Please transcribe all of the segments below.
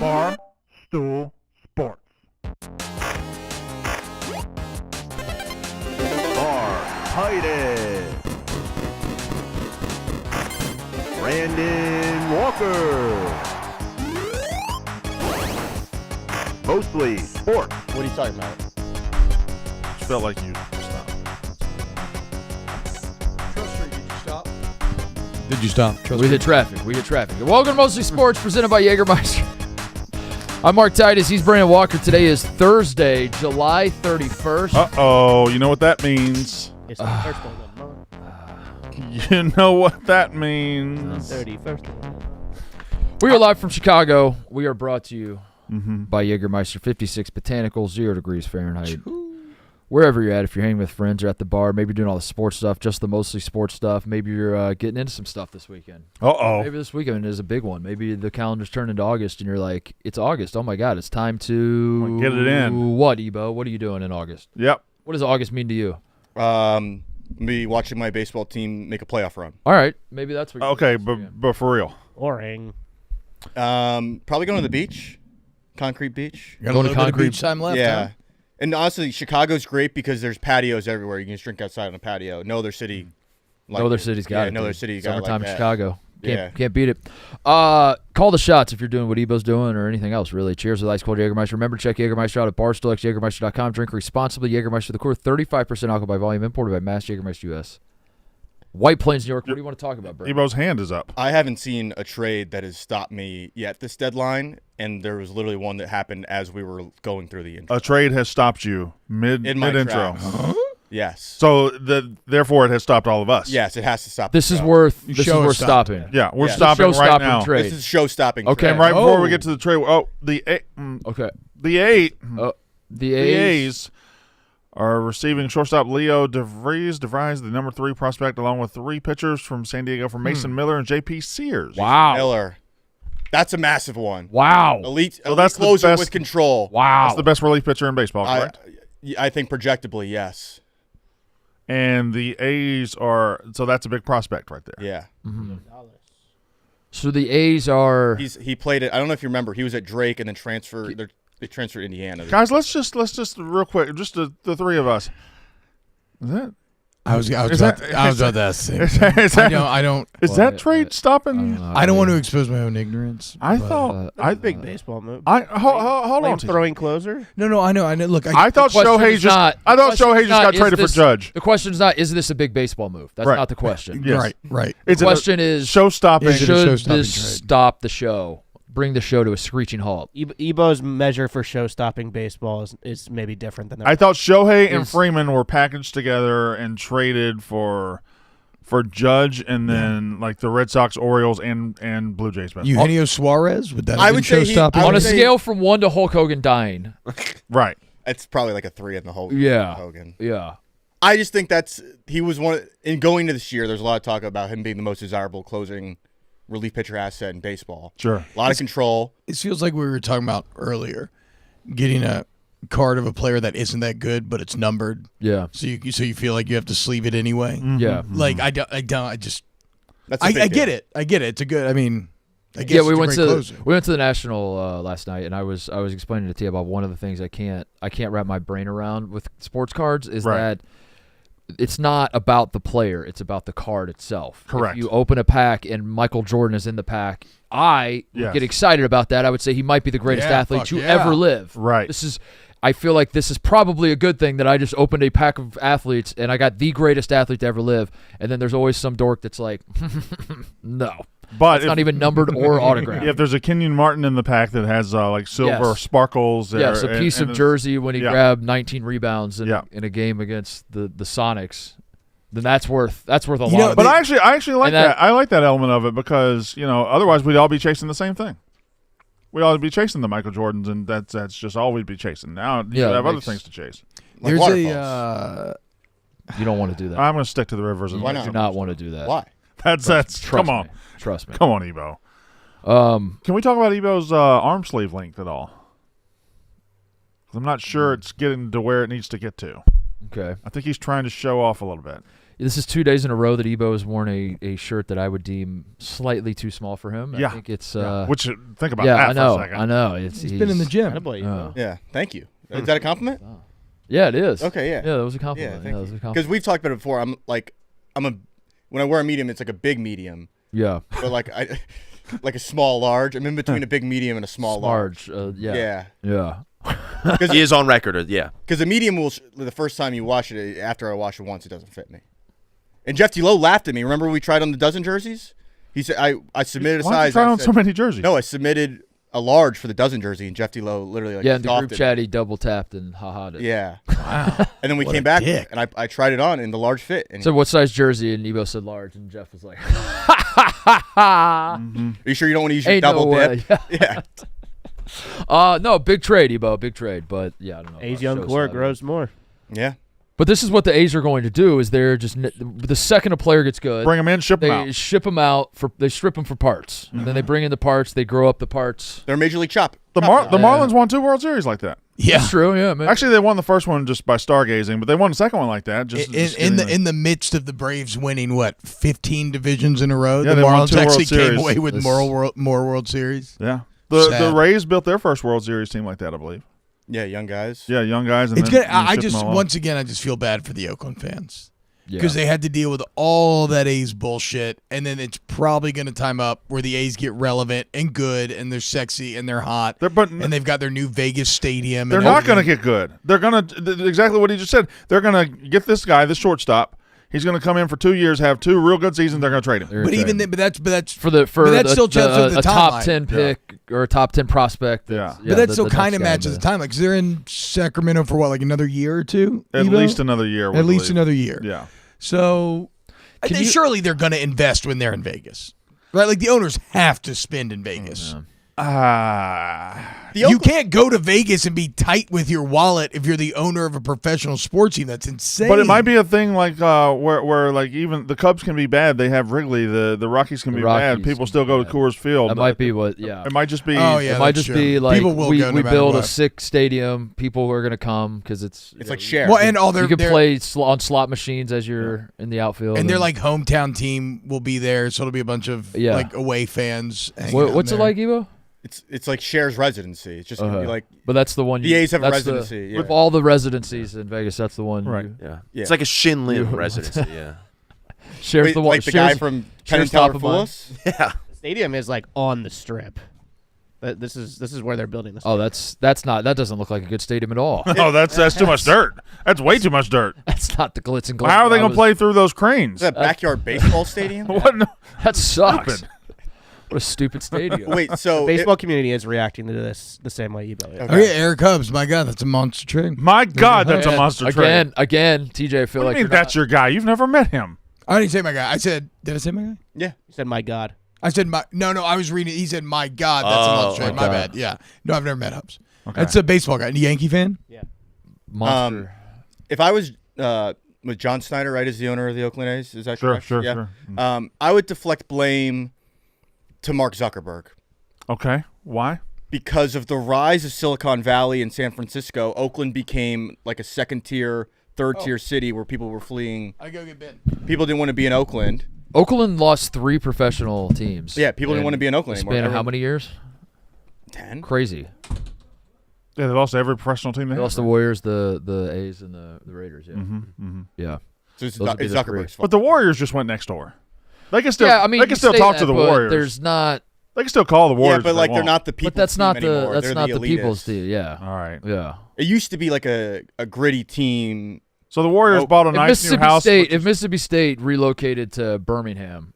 Bar Stool Sports. Titus, Brandon Walker. Mostly sports. What are you talking about? Just felt like you stopped. Did you stop? We hit traffic. Welcome to Mostly Sports, presented by Jägermeister. I'm Mark Titus. He's Brandon Walker. Today is Thursday, July 31st. Uh-oh. You know what that means. It's the first one of the month. You know what that means. 31st. We are live from Chicago. We are brought to you by Jägermeister, 56 Botanical, 0 degrees Fahrenheit. Wherever you're at, if you're hanging with friends or at the bar, maybe doing all the sports stuff, just the mostly sports stuff. Maybe you're getting into some stuff this weekend. Uh-oh. Maybe this weekend is a big one. Maybe the calendar's turned into August, and you're like, it's August. Oh, my God, it's time to... Get it in. What, Ebo? What are you doing in August? Yep. What does August mean to you? Me watching my baseball team make a playoff run. All right. Maybe that's what you're Okay, doing. but for real. Boring. Probably going to the beach. Concrete beach. You got Going a to little bit of concrete. beach time left. Yeah. Huh? And honestly, Chicago's great because there's patios everywhere. You can just drink outside on a patio. No other city. No other city's got it. No other dude. city got it Summertime like that. Chicago. Yeah. Can't beat it. Call the shots if you're doing what Ebo's doing or anything else, really. Cheers with ice cold Jägermeister. Remember to check Jägermeister out at barstoolxjagermeister.com. Drink responsibly. Jägermeister, the core 35% alcohol by volume, imported by Mass Jägermeister U.S. White Plains, New York. What do you want to talk about, bro? Ebo's hand is up. I haven't seen a trade that has stopped me yet this deadline, and there was literally one that happened as we were going through the intro. A trade has stopped you In my mid-intro. tracks. Yes. So, therefore, it has stopped all of us. Yes, it has to stop. This the is show. worth Show us stopping. Yeah, we're Yeah. stopping right Show-stopping now. trade. This is show-stopping. Okay. trade. And right before we Oh. get to the trade, the Okay. The A's are receiving shortstop Leo DeVries, the number 3 prospect, along with 3 pitchers from San Diego for Mason Miller and J.P. Sears. Wow. Miller. That's a massive one. Wow. Elite that's the closer best- with control. Wow. That's the best relief pitcher in baseball, correct? I think projectably, yes. And the A's are – so that's a big prospect right there. Yeah. So the A's are... He played it. I don't know if you remember. He was at Drake and then transferred. They transferred to Indiana. Guys, let's just real quick, just the 3 of us. Is that I was about to ask the same. is thing. that, I don't that trade stopping? I don't want to expose my own ignorance. I but- thought That's a big baseball move. hold on. Throwing closer. No, I know. Look, I thought Shohei just got traded for Judge. The question is not, is this a big baseball move? That's Right. not the question. Yes. right. The question is, show stopping. Is it a should show-stopping this trade? stop the show? Bring the show to a screeching halt. Ebo's measure for show-stopping baseball is maybe different than I thought Shohei and Is- Freeman were packaged together and traded for Judge, and then like the Red Sox, Orioles, and Blue Jays. Eugenio Suarez, would that I have been would say show-stopping? I On would a say- scale from 1 to Hulk Hogan dying. Right. It's probably like a 3 in the whole. Yeah. Hogan. Yeah. I just think he was one. In going into this year, there's a lot of talk about him being the most desirable closing relief pitcher asset in baseball. Sure. A lot of control. It feels like we were talking about earlier, getting a card of a player that isn't that good, but it's numbered, Yeah. so you feel like you have to sleeve it anyway. Yeah. Like I That's a I big get deal. it. I get it. It's a good. I mean, I guess Yeah, it's we a went great to closer. the National last night, and I was explaining to T about one of the things I can't wrap my brain around with sports cards is Right. that it's not about the player; it's about the card itself. Correct. If you open a pack and Michael Jordan is in the pack, I would Yes. get excited about that. I would say he might be the greatest Yeah, athlete fuck to yeah. ever live. Right. I feel like this is probably a good thing that I just opened a pack of athletes and I got the greatest athlete to ever live. And then there's always some dork that's like, no. But It's not even numbered or autographed. if there's a Kenyon Martin in the pack that has like silver Yes. sparkles, Yes, a piece of jersey when he yeah. grabbed 19 rebounds in, Yeah. in a game against the Sonics, then that's worth a lot. know, But I actually like And that. I like that element of it because otherwise we'd all be chasing the same thing. We'd all be chasing the Michael Jordans, and that's just all we'd be chasing. Now you Yeah, it have other makes- things to chase. Like There's waterfalls. You don't want to do that. I'm going to stick to the rivers. Why You not? do not want to do that. Why? That's Trust come on, me. Trust me. come on, Ebo. Can we talk about Ebo's arm sleeve length at all? 'Cause I'm not sure it's getting to where it needs to get to. Okay. I think he's trying to show off a little bit. This is 2 days in a row that Ebo has worn a shirt that I would deem slightly too small for him. Yeah. I think it's Which think about yeah, that I know, for a second. I know. He's been in the gym. Attaboy, Ebo. Yeah, thank you. Is that a compliment? Yeah, it is. Okay, yeah. Yeah, that was a compliment. Yeah, thank that was a you. compliment. Because we've talked about it before. When I wear a medium, it's like a big medium, Yeah. but like like a small large. I'm in between a big medium and a small large. Yeah. Yeah. He is on record. Yeah. Because the medium will, the first time you wash it, after I wash it once, it doesn't fit me. And Jeff Lowe laughed at me. Remember when we tried on the dozen jerseys? He said, I submitted a Why did you size. try I on said- so many jerseys? No, I submitted a large for the dozen jersey, and Jeff Lowe literally like Yeah, in the scoffed group at chat, me. he double tapped and ha-ha'd it. Yeah. Wow. And then we What came a back, dick. and I tried it on, and the large fit. And So what size jersey? And Ebo said large, and Jeff was like, are you sure you don't want to use your Ain't double no way. dip? Yeah. No, big trade, Ebo, big trade. But yeah, I don't know. A's about young core showstopping. grows more. Yeah. But this is what the A's are going to do: is they're just the second a player gets good, Bring them in, ship them they out. ship them out they strip them for parts, and then they bring in the parts, they grow up the parts. They're Major League Chop. The Marlins won 2 World Series like that. Yeah. That's true. Yeah, man. Actually, they won the first one just by stargazing, but they won the second one like that. Just In the midst of the Braves winning 15 divisions in a row, Yeah, the they won Marlins 2 World actually came Series. away with This- more World Series. yeah. The Sad. Rays built their first World Series team like that, I believe. Yeah, young guys. Yeah, young guys. And It's then, good. and then I ship just them all once again I just feel bad for the Oakland fans Yeah. because they had to deal with all that A's bullshit, and then it's probably going to time up where the A's get relevant and good, and they're sexy and they're hot, and they've got their new Vegas stadium. They're and not going to everything. get good. They're going to exactly what he just said. They're going to get this guy, this shortstop. He's going to come in for 2 years, have 2 real good seasons. They're going to trade him. They're But gonna even trade then, but that's for the that still tells a the top timeline. 10 pick or a top 10 prospect. Yeah. but that still the kind next of guy matches to- the timeline because they're in Sacramento for what, like another year or two? At Ebo? least another year. At least another year. Yeah. So surely they're going to invest when they're in Vegas, right? Like the owners have to spend in Vegas. You can't go to Vegas and be tight with your wallet if you're the owner of a professional sports team. That's insane. But it might be a thing like where like even the Cubs can be bad. They have Wrigley. The Rockies can be bad. Rockies People can still be go to bad. Coors Field. That might be what. Yeah. It might just be. Oh, yeah. it might that's just true. be like People will we go no matter build a what. sick stadium. People are going to come because it's Like share. Well, and all their you can their- play on slot machines as you're in the outfield. and their like hometown team will be there, so it'll be a bunch of Yeah. like away fans. hanging out What's it there. like, Evo? It's like shares residency. It's just gonna be like But that's the one. the A's have a that's the- residency. Yeah. With all the residencies in Vegas, that's the one. Right. Yeah. Yeah. It's like a Shin Lim residency. Yeah. Shares Wait, the one. like the guy from Penn and Teller Fool Us? Yeah. The stadium is like on the strip. This is where they're building the Oh, stadium. that's not. That doesn't look like a good stadium at all. Oh, that's too much dirt. That's way too much dirt. That's not the glitz and glamour. How are they I going to was- play through those cranes? Is that backyard baseball stadium? What? No- That sucks. Stupid. What a stupid stadium. Wait, so The baseball community is reacting to this the same way Ebo is. Oh yeah, Eric Hubbs. My God, that's a monster trade. My God, that's a monster trade. Again, TJ. I feel What like do you you're mean that's not- your guy? You've never met him. I didn't say my guy. I said, did I say my guy? yeah. He said, "My God." I said my no. I was reading. He said, "My God, that's a monster trade." My okay. bad. Yeah. No, I've never met Hubbs. Okay. That's a baseball guy. Yankee fan. monster. If I was with John Snyder, right, as the owner of the Oakland A's, is that Sure, correct? sure, yeah. sure. I would deflect blame to Mark Zuckerberg Okay. Why? because of the rise of Silicon Valley and San Francisco. Oakland became like a second tier, third tier city where people were fleeing. I go get Ben. People didn't want to be in Oakland. Oakland lost 3 professional teams. Yeah, people didn't want to be in Oakland a anymore. span of how many years? 10. Crazy. Yeah, they lost every professional team they They had. lost the Warriors, the A's, and the Raiders. Yeah. Yeah. So it's, Those would be it's the Zuckerberg's But fault. the Warriors just went next door. They can still. Yeah, I mean, they can you still say talk that, to the but Warriors. There's not. They can still call the Warriors. Yeah, but if they like they're want. not the people. But that's not anymore. the. That's They're not the elitists. people's team. Yeah. All right. Yeah. It used to be like a gritty team. So the Warriors Oh, bought a If nice new Mississippi house. State, which if is- Mississippi State relocated to Birmingham,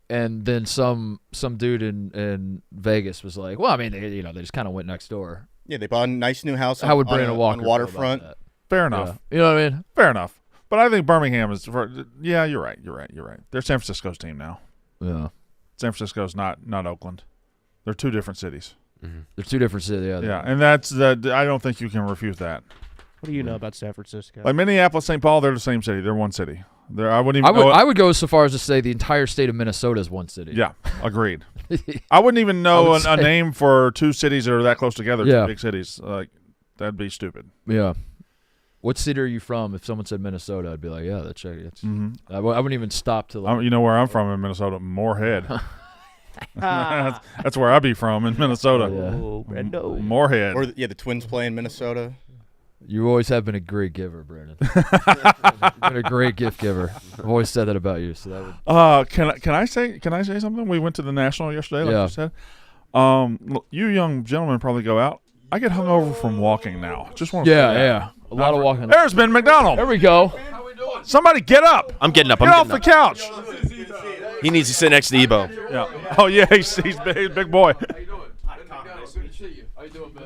and then some dude in Vegas was like, well, I mean, they just kind of went next door. Yeah, they bought a nice new house. How would on, Brandon Walker on feel waterfront? about that? fair enough. Yeah. You know what I mean? Fair enough. But I think Birmingham is. Yeah, you're right. You're right. You're right. They're San Francisco's team now. Yeah. San Francisco's not Oakland. They're 2 different cities. They're 2 different cities. Yeah. Yeah, and that's that. I don't think you can refute that. What do you know about San Francisco? Like Minneapolis, St. Paul, they're the same city. They're one city. I wouldn't even. I would go so far as to say the entire state of Minnesota is one city. Yeah, agreed. I wouldn't even know would a say- name for 2 cities that are that close together. Yeah. 2 big cities. Like that'd be stupid. Yeah. What city are you from? If someone said Minnesota, I'd be like, yeah, that's right. I wouldn't even stop to like. You know where I'm from in Minnesota? Moorhead. That's where I be from in Minnesota. Oh, Brendo. Moorhead. Or the Twins play in Minnesota. You always have been a great giver, Brandon. You've been a great gift giver. I've always said that about you. So that would. Can I say something? We went to the National yesterday, like Yeah. you said. You young gentlemen probably go out. I get hungover from walking now. Just want to Yeah. A lot of walking. There's Ben McDonald. There we go. Somebody get up. I'm getting up. Get off the couch. He needs to sit next to Ebo. Yeah. Oh yeah, he's a big boy. How you doing? Good to see you. How you doing, Ben?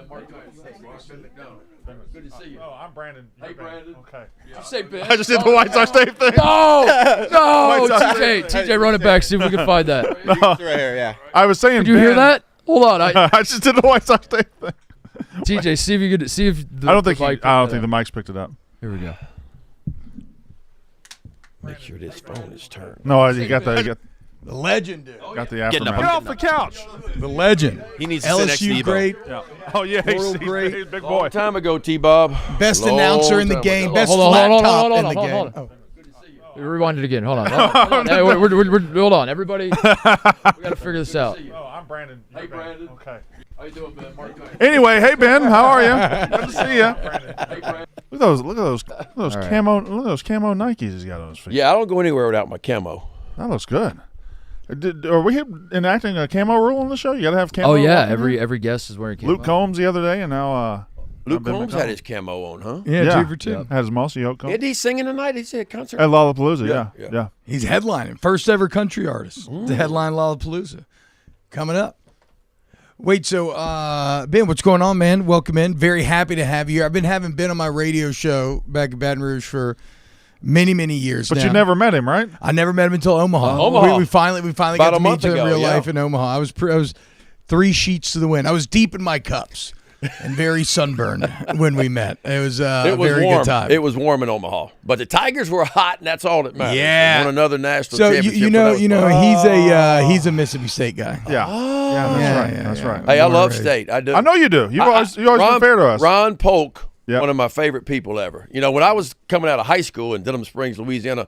Good to see you. Oh, I'm Brandon. Hey, Brandon. Okay. Did you say Ben? I just did the White Sox tape thing. No, TJ, run it back. See if we can find that. It's right here, yeah. I was saying. Did you hear that? Hold on. I just did the White Sox tape thing. TJ, see if you could see if. I don't think the mic's picked it up. Here we go. Make sure this phone is turned. No, you got the legend, dude. got the Getting aftermath. up, Get I'm off the couch. The legend. He needs to sit next to LSU Ebo. great. Yeah. Oh yeah, he's great. a big boy. Long time ago, T-Bob. Best Long announcer in the time game. ago. Best Hold on, flat hold on, top hold on, in the hold game. on, hold on. Rewind it again. Hold on. Hey, we're hold on, everybody. We got to figure this out. Oh, I'm Brandon. Hey, Brandon. Okay. How you doing, Ben? Anyway, hey Ben, how are you? Good to see you. Hey, Brandon. Look at those right. camo. Look at those camo Nikes he's got on his feet. Yeah, I don't go anywhere without my camo. That looks good. Are we enacting a camo rule on the show? You got to have camo. Oh yeah, on there? every guest is wearing camo. Luke Combs the other day, and now Luke Ben Combs McDonald. had his camo on, huh? Yeah, Yeah. 2 for 2. Yep. Had his mossy oak coat Isn't he singing tonight? He's at a concert. at Lollapalooza. Yeah, Yeah, yeah. yeah. He's headlining. First ever country artist to headline Lollapalooza. Coming up. Wait, so Ben, what's going on, man? Welcome in. Very happy to have you here. I've been having Ben on my radio show back in Baton Rouge for many, many years But now. you never met him, right? I never met him until Omaha. Omaha. We finally About got a to meet month each other in ago, real yeah. life in Omaha. I was 3 sheets to the wind. I was deep in my cups and very sunburned when we met. It was a very warm. good time. It was warm in Omaha, but the Tigers were hot, and that's all that matters. Yeah. They won another national so championship. you so know, that was fun. he's a Mississippi State guy. Yeah. Yeah, that's Yeah, right. yeah, That's yeah. right. Hey, I love Right. State. I do. I know you do. You've always been fair to us. Ron Polk, Yep. one of my favorite people ever. You know, when I was coming out of high school in Denham Springs, Louisiana,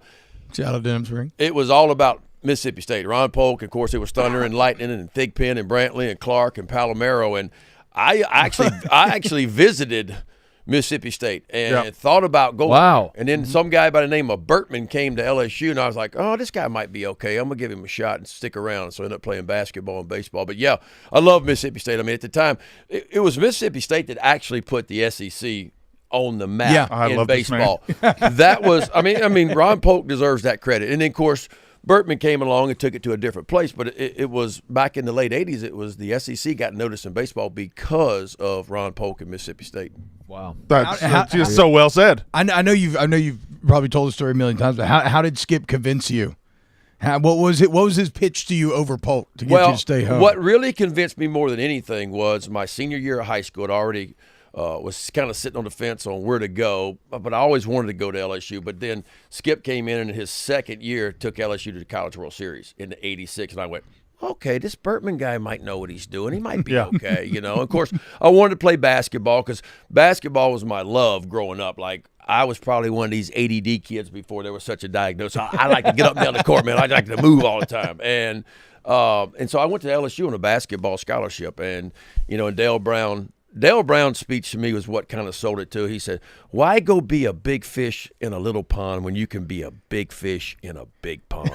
Shout out Denham Spring. it was all about Mississippi State. Ron Polk, of course, it was Thunder and Lightning and Thigpen and Brantley and Clark and Palomero. And I actually visited Mississippi State and Yep. thought about going. Wow. And then some guy by the name of Bertman came to LSU, and I was like, oh, this guy might be okay. I'm going to give him a shot and stick around. So I ended up playing basketball and baseball. But, yeah, I love Mississippi State. I mean, at the time, it was Mississippi State that actually put the SEC on the map Yeah. I in love this man. baseball. That was, I mean, Ron Polk deserves that credit. And then, of course, Bertman came along and took it to a different place. But it was back in the late 80s, it was the SEC got noticed in baseball because of Ron Polk and Mississippi State. Wow. That's just so well said. I know you've probably told the story a million times, but how did Skip convince you? What was it? What was his pitch to you over Polk to get you to stay home? What really convinced me more than anything was my senior year of high school. It already was kind of sitting on the fence on where to go, but I always wanted to go to LSU. But then Skip came in his second year, took LSU to the College World Series in '86, and I went, okay, this Bertman guy might know what he's doing. He might be okay, you know. Of course, I wanted to play basketball because basketball was my love growing up. Like, I was probably one of these ADD kids before there was such a diagnosis. I like to get up and down the court, man. I like to move all the time. And so I went to LSU on a basketball scholarship. And, you know, and Dale Brown's speech to me was what kind of sold it to. He said, why go be a big fish in a little pond when you can be a big fish in a big pond?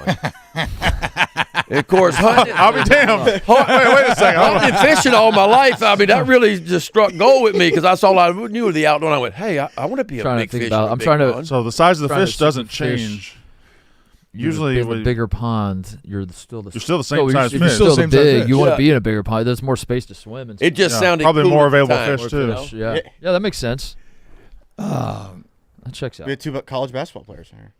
And of course, hunting, I'll be damned. Wait a second. I've been fishing all my life. I mean, that really just struck gold with me because I saw I knew the outdoor. And I went, hey, I want to be a Trying to big think fish. about- in a I'm big trying to- pond. So the size of the Trying to fish see doesn't the fish. change. Usually, in the bigger pond, you're still the same size If fish. you're still Same the size big, fish. you want Yeah. to be in a bigger pond. There's more space to swim and It just Yeah, sounded probably cool more at the available time. fish, too. Yeah. Yeah, that makes sense. That checks out. We had 2 college basketball players here.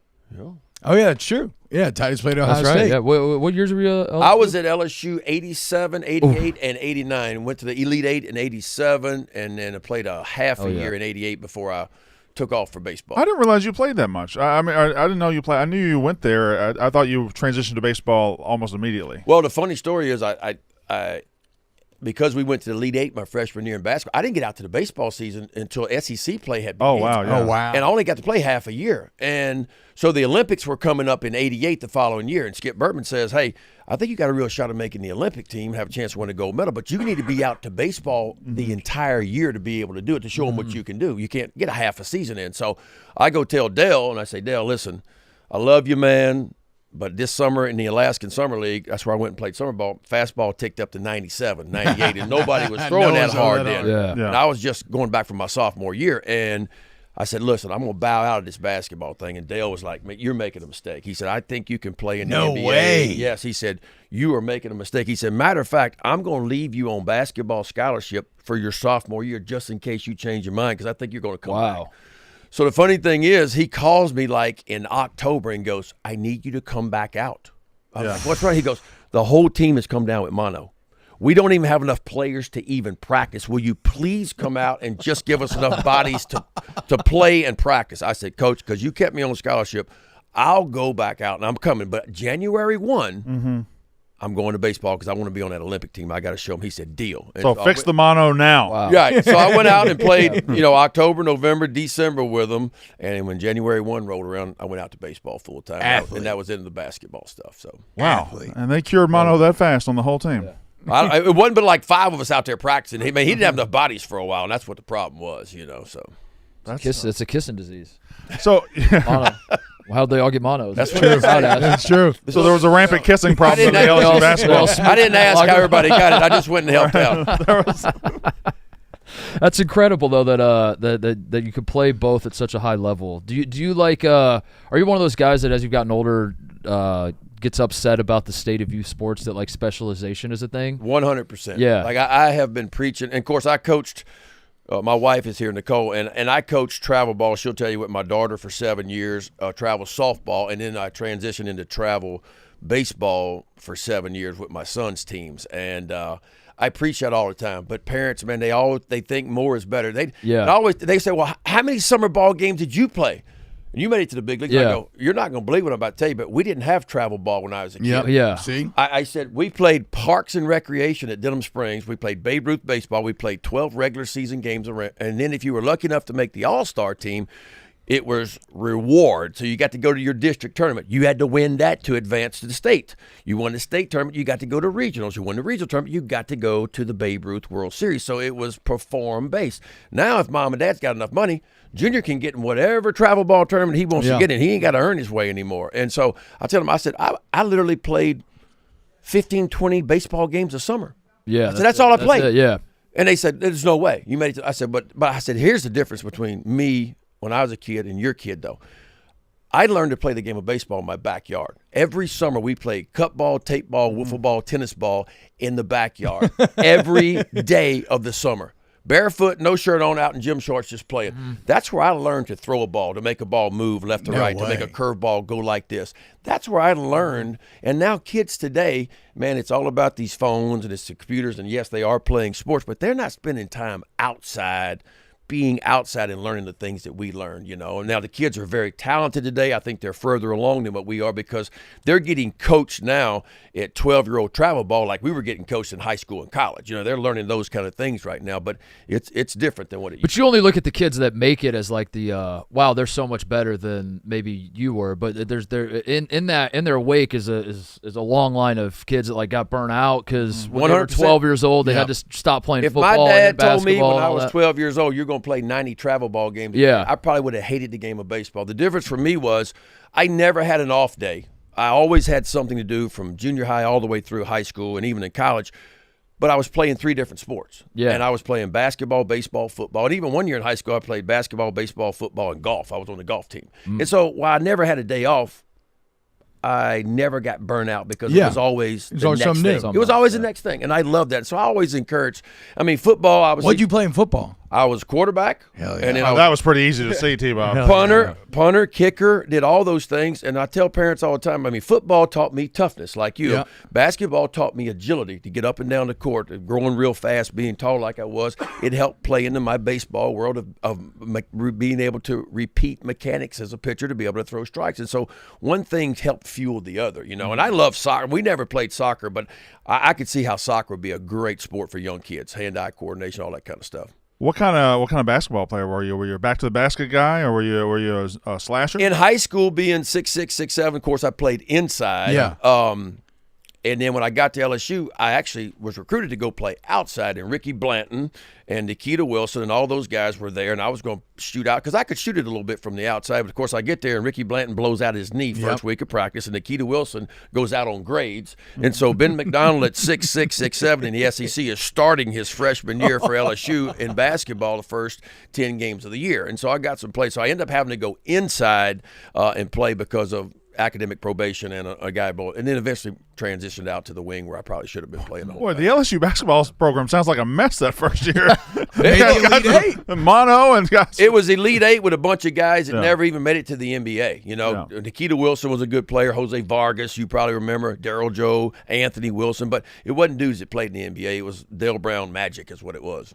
Oh yeah, it's true. Yeah, Titus played at Ohio That's right. State. Yeah. What years were you? I was at LSU 87, 88, and 89. Went to the Elite Eight in 87, and then I played a half a year in 88 before I took off for baseball. I didn't realize you played that much. I mean, I didn't know you played. I knew you went there. I thought you transitioned to baseball almost immediately. Well, the funny story is because we went to the Elite Eight my freshman year in basketball, I didn't get out to the baseball season until SEC play had begun. Oh, wow. Yeah. Oh, wow. And I only got to play half a year. And so the Olympics were coming up in 88 the following year. And Skip Bertman says, hey, I think you got a real shot of making the Olympic team, have a chance to win a gold medal, but you need to be out to baseball the entire year to be able to do it, to show them what you can do. You can't get a half a season in. So I go tell Dale, and I say, Dale, listen, I love you, man. But this summer in the Alaskan Summer League, that's where I went and played summer ball. Fastball ticked up to 97, 98, and nobody was throwing that hard then. Yeah. And I was just going back from my sophomore year. And I said, listen, I'm going to bow out of this basketball thing. And Dale was like, you're making a mistake. He said, I think you can play in the NBA. No way. Yes, he said, you are making a mistake. He said, matter of fact, I'm going to leave you on basketball scholarship for your sophomore year just in case you change your mind, because I think you're going to come back. So the funny thing is, he calls me like in October and goes, I need you to come back out. I'm like, what's wrong? He goes, the whole team has come down with mono. We don't even have enough players to even practice. Will you please come out and just give us enough bodies to play and practice? I said, Coach, because you kept me on scholarship, I'll go back out, and I'm coming. But January 1, I'm going to baseball because I want to be on that Olympic team. I got to show him. He said, deal. And So fix the mono now. Wow. Right. So I went out and played, October, November, December with them. And when January 1 rolled around, I went out to baseball full time. And that was into the basketball stuff. So Wow. And they cured mono that fast on the whole team. it wasn't but like 5 of us out there practicing. He didn't have enough bodies for a while, and that's what the problem was, So It's a kissing disease. So, Mono. How'd they all get monos? That's true. That's true. so there was a rampant kissing problem in the didn't- LSU basketball. I didn't ask how everybody got it. I just went and helped out. That's incredible though that you could play both at such a high level. Do you like? Are you one of those guys that as you've gotten older gets upset about the state of youth sports, that like specialization is a thing? 100%. Yeah. Like I have been preaching, and of course I coached. My wife is here, Nicole, and I coached travel ball. She'll tell you with my daughter for 7 years, travel softball, and then I transitioned into travel baseball for 7 years with my son's teams. And I preach that all the time. But parents, man, they think more is better. They say, well, how many summer ball games did you play? And you made it to the big league. Yeah. I go, you're not going to believe what I'm about to tell you, but we didn't have travel ball when I was a kid. Yeah. See? I said we played Parks and Recreation at Denham Springs. We played Babe Ruth baseball. We played 12 regular season games. And then if you were lucky enough to make the All-Star team, it was reward. So you got to go to your district tournament. You had to win that to advance to the state. You won the state tournament, you got to go to regionals. You won the regional tournament, you got to go to the Babe Ruth World Series. So it was perform-based. Now if mom and dad's got enough money, Junior can get in whatever travel ball tournament he wants to get in. He ain't got to earn his way anymore. And so I tell him, I said, I literally played 15, 20 baseball games a summer. Yeah. So that's all I played. It, yeah. And they said, there's no way. You made it. I said, but I said, here's the difference between me when I was a kid and your kid, though. I learned to play the game of baseball in my backyard. Every summer we played cup ball, tape ball, wiffle ball, tennis ball in the backyard every day of the summer. Barefoot, no shirt on, out in gym shorts, just playing. That's where I learned to throw a ball, to make a ball move left to right, to make a curve ball go like this. That's where I learned. And now kids today, man, it's all about these phones and it's the computers. And yes, they are playing sports, but they're not spending time outside, being outside and learning the things that we learned, Now the kids are very talented today. I think they're further along than what we are because they're getting coached now at 12-year-old travel ball like we were getting coached in high school and college. They're learning those kind of things right now, but it's different than what it used to be. But you only look at the kids that make it as like the wow, they're so much better than maybe you were. But there's in their wake is a long line of kids that like got burnt out because when they were 12 years old, they had to stop playing if football. My dad and basketball told me when I was that. 12 years old, you're going to play 90 travel ball games. Yeah. I probably would have hated the game of baseball. The difference for me was I never had an off day. I always had something to do from junior high all the way through high school and even in college. But I was playing 3 different sports. Yeah. And I was playing basketball, baseball, football. And even one year in high school, I played basketball, baseball, football, and golf. I was on the golf team. And so while I never had a day off, I never got burnt out because it was always the next thing. It was always the next thing. And I loved that. So I always encourage. I mean, football, obviously. What'd you play in football? I was quarterback, Hell yeah. and then Oh, that was pretty easy to see, T-Bob. punter, kicker, did all those things. And I tell parents all the time, I mean, football taught me toughness like you. Yeah. Basketball taught me agility to get up and down the court, growing real fast, being tall like I was. It helped play into my baseball world of being able to repeat mechanics as a pitcher to be able to throw strikes. And so one thing helped fuel the other, you know. And I love soccer. We never played soccer, but I could see how soccer would be a great sport for young kids, hand-eye coordination, all that kind of stuff. What kind of basketball player were you? Were you a back to the basket guy, or were you a slasher? In high school, being 6'6", 6'7", of course, I played inside. Yeah. And then when I got to LSU, I actually was recruited to go play outside, and Ricky Blanton and Nikita Wilson and all those guys were there, and I was going to shoot out because I could shoot it a little bit from the outside. But, of course, I get there, and Ricky Blanton blows out his knee first week of practice, and Nikita Wilson goes out on grades. And so Ben McDonald at 6'6", 6'7", in the SEC is starting his freshman year for LSU in basketball the first 10 games of the year. And so I got some play. So I ended up having to go inside and play because of academic probation and a guy boy, and then eventually transitioned out to the wing where I probably should have been playing the whole Boy, time. the LSU basketball program sounds like a mess that first year. Maybe Elite Eight. Mono and guys. It was Elite Eight with a bunch of guys that never even made it to the NBA. You know, Yeah. Nikita Wilson was a good player. Jose Vargas, you probably remember. Daryl Joe, Anthony Wilson. But it wasn't dudes that played in the NBA. It was Dale Brown magic is what it was.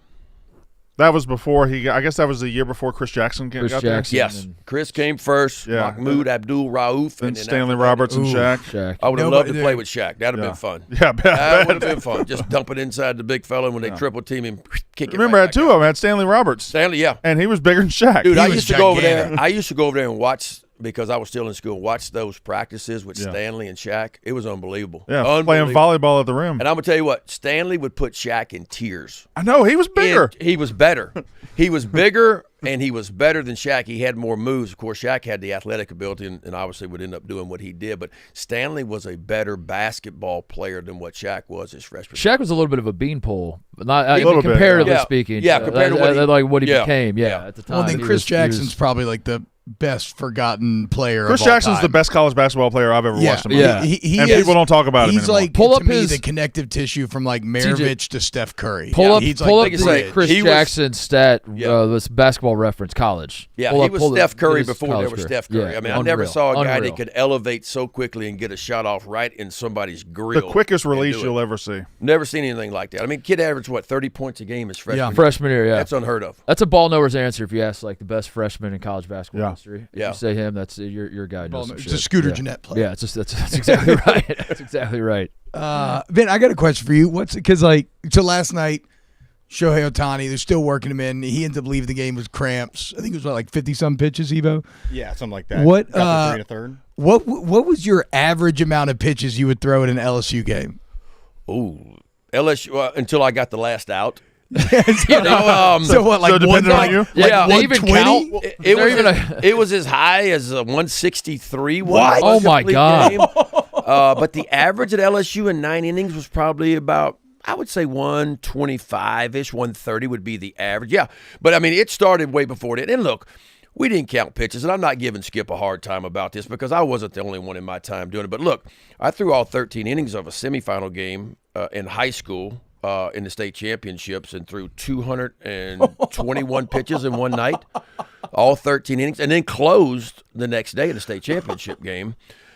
That was before I guess that was the year before Chris Jackson got Chris there. Jackson. Yes. Chris came first. Yeah. Mahmoud Abdul Rauf. Then And then Stanley after that, Roberts and Shaq. Shaq. I would have Nobody loved to there. play with Shaq. That would have Yeah. been fun. Yeah, That would have been fun. Just dump it inside the big fella, and when they triple team him, kick it. Remember, I right had two back of out. them. I had Stanley Roberts, Stanley, yeah. and he was bigger than Shaq. Dude, I was used to go over there. gigantic. I used to go over there and watch because I was still in school. Watch those practices with Yeah. Stanley and Shaq. It was unbelievable. Yeah, unbelievable. playing volleyball at the rim. And I'm gonna tell you what, Stanley would put Shaq in tears. I know, he was bigger. He was better. He was bigger, and he was better than Shaq. He had more moves. Of course, Shaq had the athletic ability and obviously would end up doing what he did. But Stanley was a better basketball player than what Shaq was his freshman. Shaq was a little bit of a beanpole, but not little bit, comparatively yeah. speaking. Yeah, compared to what he became. Yeah, yeah. at the time. Well, then he Chris was- he Jackson's was- probably like the best forgotten player. Chris of all Jackson's time. the best college basketball player I've ever watched in my Yeah. life. He And is- people don't talk about him He's anymore. like Pull to up me his- the connective tissue from like Maravich to Steph Curry. Pull up, He's pull like up the say, bridge. Chris he was- Jackson's stat. Yeah. This basketball reference college. Yeah, Pull he up- was pull the- Steph Curry his before there college was career. Steph Curry. Yeah, I mean, I never unreal. saw a guy Unreal. that could elevate so quickly and get a shot off right in somebody's grill. The quickest and release do it. you'll ever see. Never seen anything like that. I mean, kid averaged, 30 points a game his freshman Yeah. year? Freshman year, yeah. That's unheard of. That's a ball knower's answer if you ask like the best freshman in college basketball Yeah. history. If Yeah. you say him, that's your guy. Knows some It's shit. a Scooter yeah. Jeanette play. Yeah, it's just that's exactly right. That's exactly right. Ben, I got a question for you. Because so last night, Shohei Ohtani, they're still working him in. He ends up leaving the game with cramps. I think it was like 50-some pitches, Evo. Yeah, something like that. What, Got the 3 1/3. What was your average amount of pitches you would throw in an LSU game? Ooh, LSU until I got the last out. So what, like So depending on you? Yeah, they even 120? count. It Is there was even it was as high as 163. What? Oh, my complete God. game. But the average at LSU in 9 innings was probably about, I would say 125-ish, 130 would be the average. Yeah, but I mean, it started way before that. And look, we didn't count pitches, and I'm not giving Skip a hard time about this because I wasn't the only one in my time doing it. But look, I threw all 13 innings of a semifinal game in high school in the state championships and threw 221 pitches in one night, all 13 innings, and then closed the next day in the state championship game.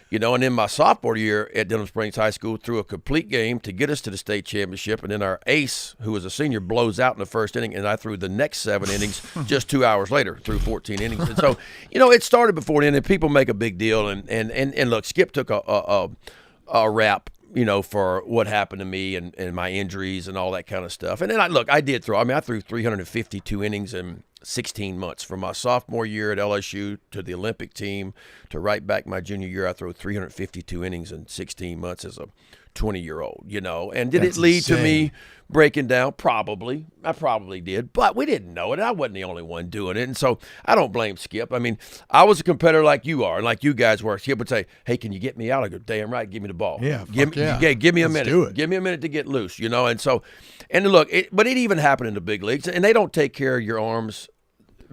You know, and then my sophomore year at Denham Springs High School threw a complete game to get us to the state championship, and then our ace, who was a senior, blows out in the first inning, and I threw the next 7 innings just 2 hours later, threw 14 innings. And so, you know, it started before then, and people make a big deal. And look, Skip took a rap, you know, for what happened to me and my injuries and all that kind of stuff. And then I did throw. I mean, I threw 352 innings in 16 months from my sophomore year at LSU to the Olympic team to right back my junior year. I threw 352 innings in 16 months as a 20-year-old, you know. And did That's it lead to insane. me breaking down? Probably. I probably did. But we didn't know it. I wasn't the only one doing it. And so I don't blame Skip. I mean, I was a competitor like you are and like you guys were. Skip would say, hey, can you get me out? I go, damn right, give me the ball. Yeah, give fuck me, yeah. give me a Let's minute. do it. Give me a minute to get loose, you know. And so, and look, but it even happened in the big leagues. And they don't take care of your arms,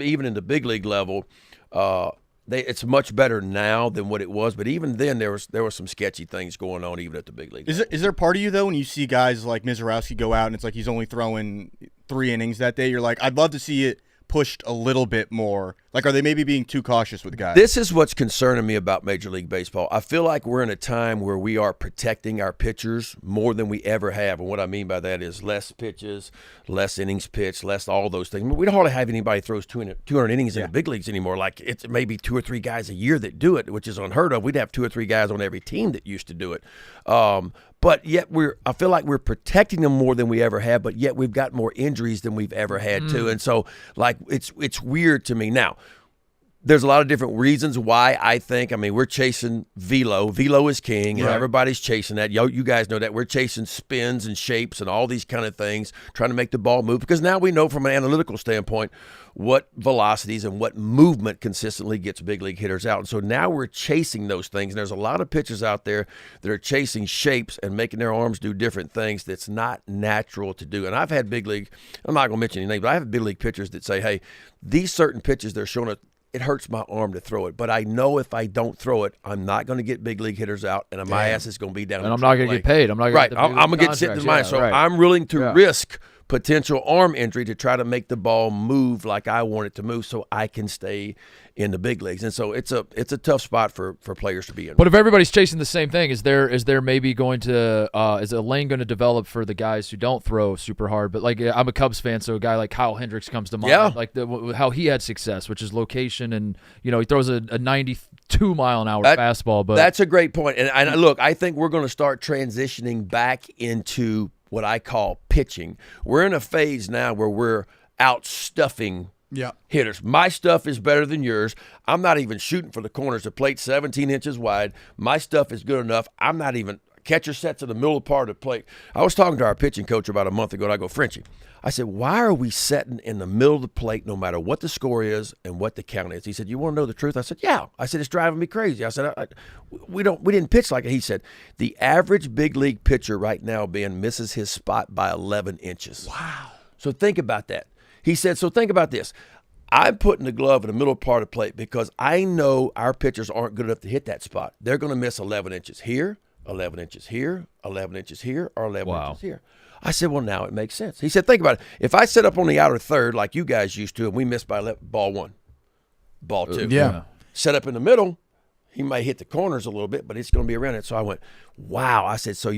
even in the big league level, It's much better now than what it was, but even then there was some sketchy things going on even at the big league. Is there part of you though when you see guys like Mizorowski go out and it's like he's only throwing 3 innings that day? You're like, I'd love to see it pushed a little bit more. Like, are they maybe being too cautious with guys? This is what's concerning me about Major League Baseball. I feel like we're in a time where we are protecting our pitchers more than we ever have. And what I mean by that is less pitches, less innings pitched, less all those things. We don't hardly have anybody throws 200 innings in the big leagues anymore. Like, it's maybe 2 or 3 guys a year that do it, which is unheard of. We'd have 2 or 3 guys on every team that used to do it. But yet I feel like we're protecting them more than we ever have, but yet we've got more injuries than we've ever had too. And so, like, it's weird to me. Now, there's a lot of different reasons why I think. I mean, we're chasing velo. Velo is king, and everybody's chasing that. You guys know that. We're chasing spins and shapes and all these kind of things, trying to make the ball move, because now we know from an analytical standpoint what velocities and what movement consistently gets big league hitters out. And so now we're chasing those things. And there's a lot of pitchers out there that are chasing shapes and making their arms do different things that's not natural to do. And I've had big league, I'm not going to mention any names, but I have big league pitchers that say, hey, these certain pitches they're showing it hurts my arm to throw it, but I know if I don't throw it, I'm not going to get big league hitters out, and my ass is going to be down. And I'm not going to get paid. I'm not going to I'm going to get sent to mine. So I'm willing to risk potential arm injury to try to make the ball move like I want it to move, so I can stay in the big leagues. And so it's a tough spot for players to be in. But if everybody's chasing the same thing, is there maybe going to is a lane going to develop for the guys who don't throw super hard? But like, I'm a Cubs fan, so a guy like Kyle Hendricks comes to mind. Yeah. Like how he had success, which is location, and he throws a 92-mile-an-hour fastball. But that's a great point. And look, I think we're going to start transitioning back into what I call pitching. We're in a phase now where we're out stuffing hitters. My stuff is better than yours. I'm not even shooting for the corners. The plate's 17 inches wide. My stuff is good enough. I'm not even catcher sets in the middle part of the plate. I was talking to our pitching coach about a month ago, and I go, Frenchie, I said, why are we setting in the middle of the plate no matter what the score is and what the count is? He said, you want to know the truth? I said, yeah. I said, it's driving me crazy. I said, we didn't pitch like it. He said, the average big league pitcher right now, Ben, misses his spot by 11 inches. Wow. So think about that. He said, so think about this. I'm putting the glove in the middle part of the plate because I know our pitchers aren't good enough to hit that spot. They're going to miss 11 inches here, 11 inches here, 11 inches here, or 11 inches here. I said, well, now it makes sense. He said, think about it. If I set up on the outer third like you guys used to and we missed by ball 1, ball 2. Set up in the middle, he might hit the corners a little bit, but it's going to be around it. So I went, wow. I said, so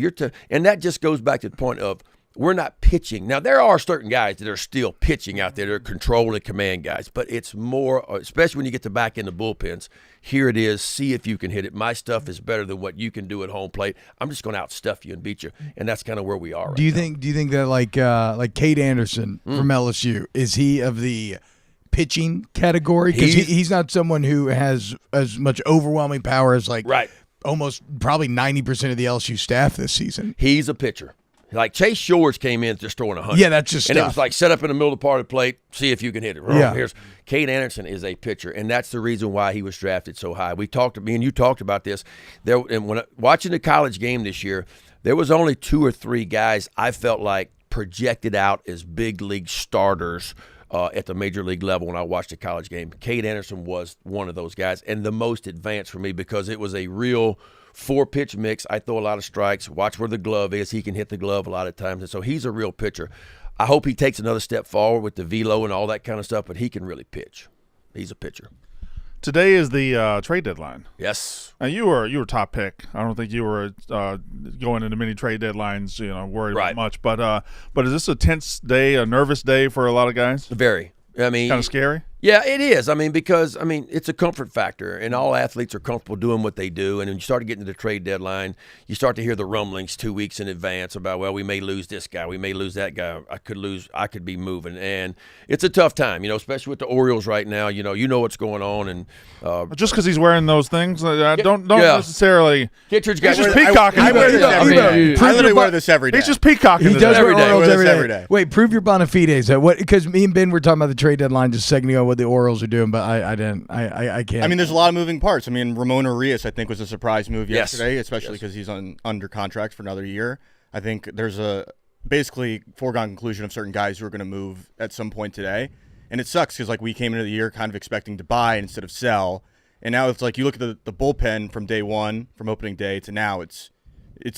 and that just goes back to the point of we're not pitching. Now, there are certain guys that are still pitching out there. They're control and command guys, but it's more, especially when you get to back in the bullpens, here it is, see if you can hit it. My stuff is better than what you can do at home plate. I'm just going to outstuff you and beat you, and that's kind of where we are right Do you now. think that like Cade Anderson from LSU, is he of the pitching category? Because he's not someone who has as much overwhelming power as almost probably 90% of the LSU staff this season. He's a pitcher. Like Chase Shores came in just throwing 100. Yeah, that's just and stuff. it was like set up in the middle of the part of the plate, see if you can hit it. Yeah. Cade Anderson is a pitcher, and that's the reason why he was drafted so high. Me and you talked about this. And when watching the college game this year, there was only 2 or 3 guys I felt like projected out as big league starters at the major league level when I watched the college game. Cade Anderson was one of those guys, and the most advanced for me because it was a real 4-pitch mix. I throw a lot of strikes. Watch where the glove is. He can hit the glove a lot of times. And so he's a real pitcher. I hope he takes another step forward with the velo and all that kind of stuff, but he can really pitch. He's a pitcher. Today is the trade deadline. Yes. Now you were top pick. I don't think you were going into many trade deadlines, worried about much. But is this a tense day, a nervous day for a lot of guys? Very. I mean, kind of scary. Yeah, it is. I mean, because it's a comfort factor, and all athletes are comfortable doing what they do. And when you start getting to the trade deadline, you start to hear the rumblings 2 weeks in advance about, well, we may lose this guy, we may lose that guy, I could be moving, and it's a tough time, especially with the Orioles right now. You know what's going on, and just because he's wearing those things, don't necessarily. Kittredge He's got just peacocking. I wear this every day. I literally wear this every day. He's just peacocking. He does every wear day. Orioles I wear this every day. Wait, prove your bona fides. Because me and Ben were talking about the trade deadline just a second ago, what the Orioles are doing, but I didn't. I can't. I mean, there's a lot of moving parts. I mean, Ramon Urias, I think, was a surprise move yesterday, especially because he's under contract for another year. I think there's a basically foregone conclusion of certain guys who are going to move at some point today. And it sucks because, we came into the year kind of expecting to buy instead of sell. And now it's like you look at the bullpen from day one, from opening day to now, it's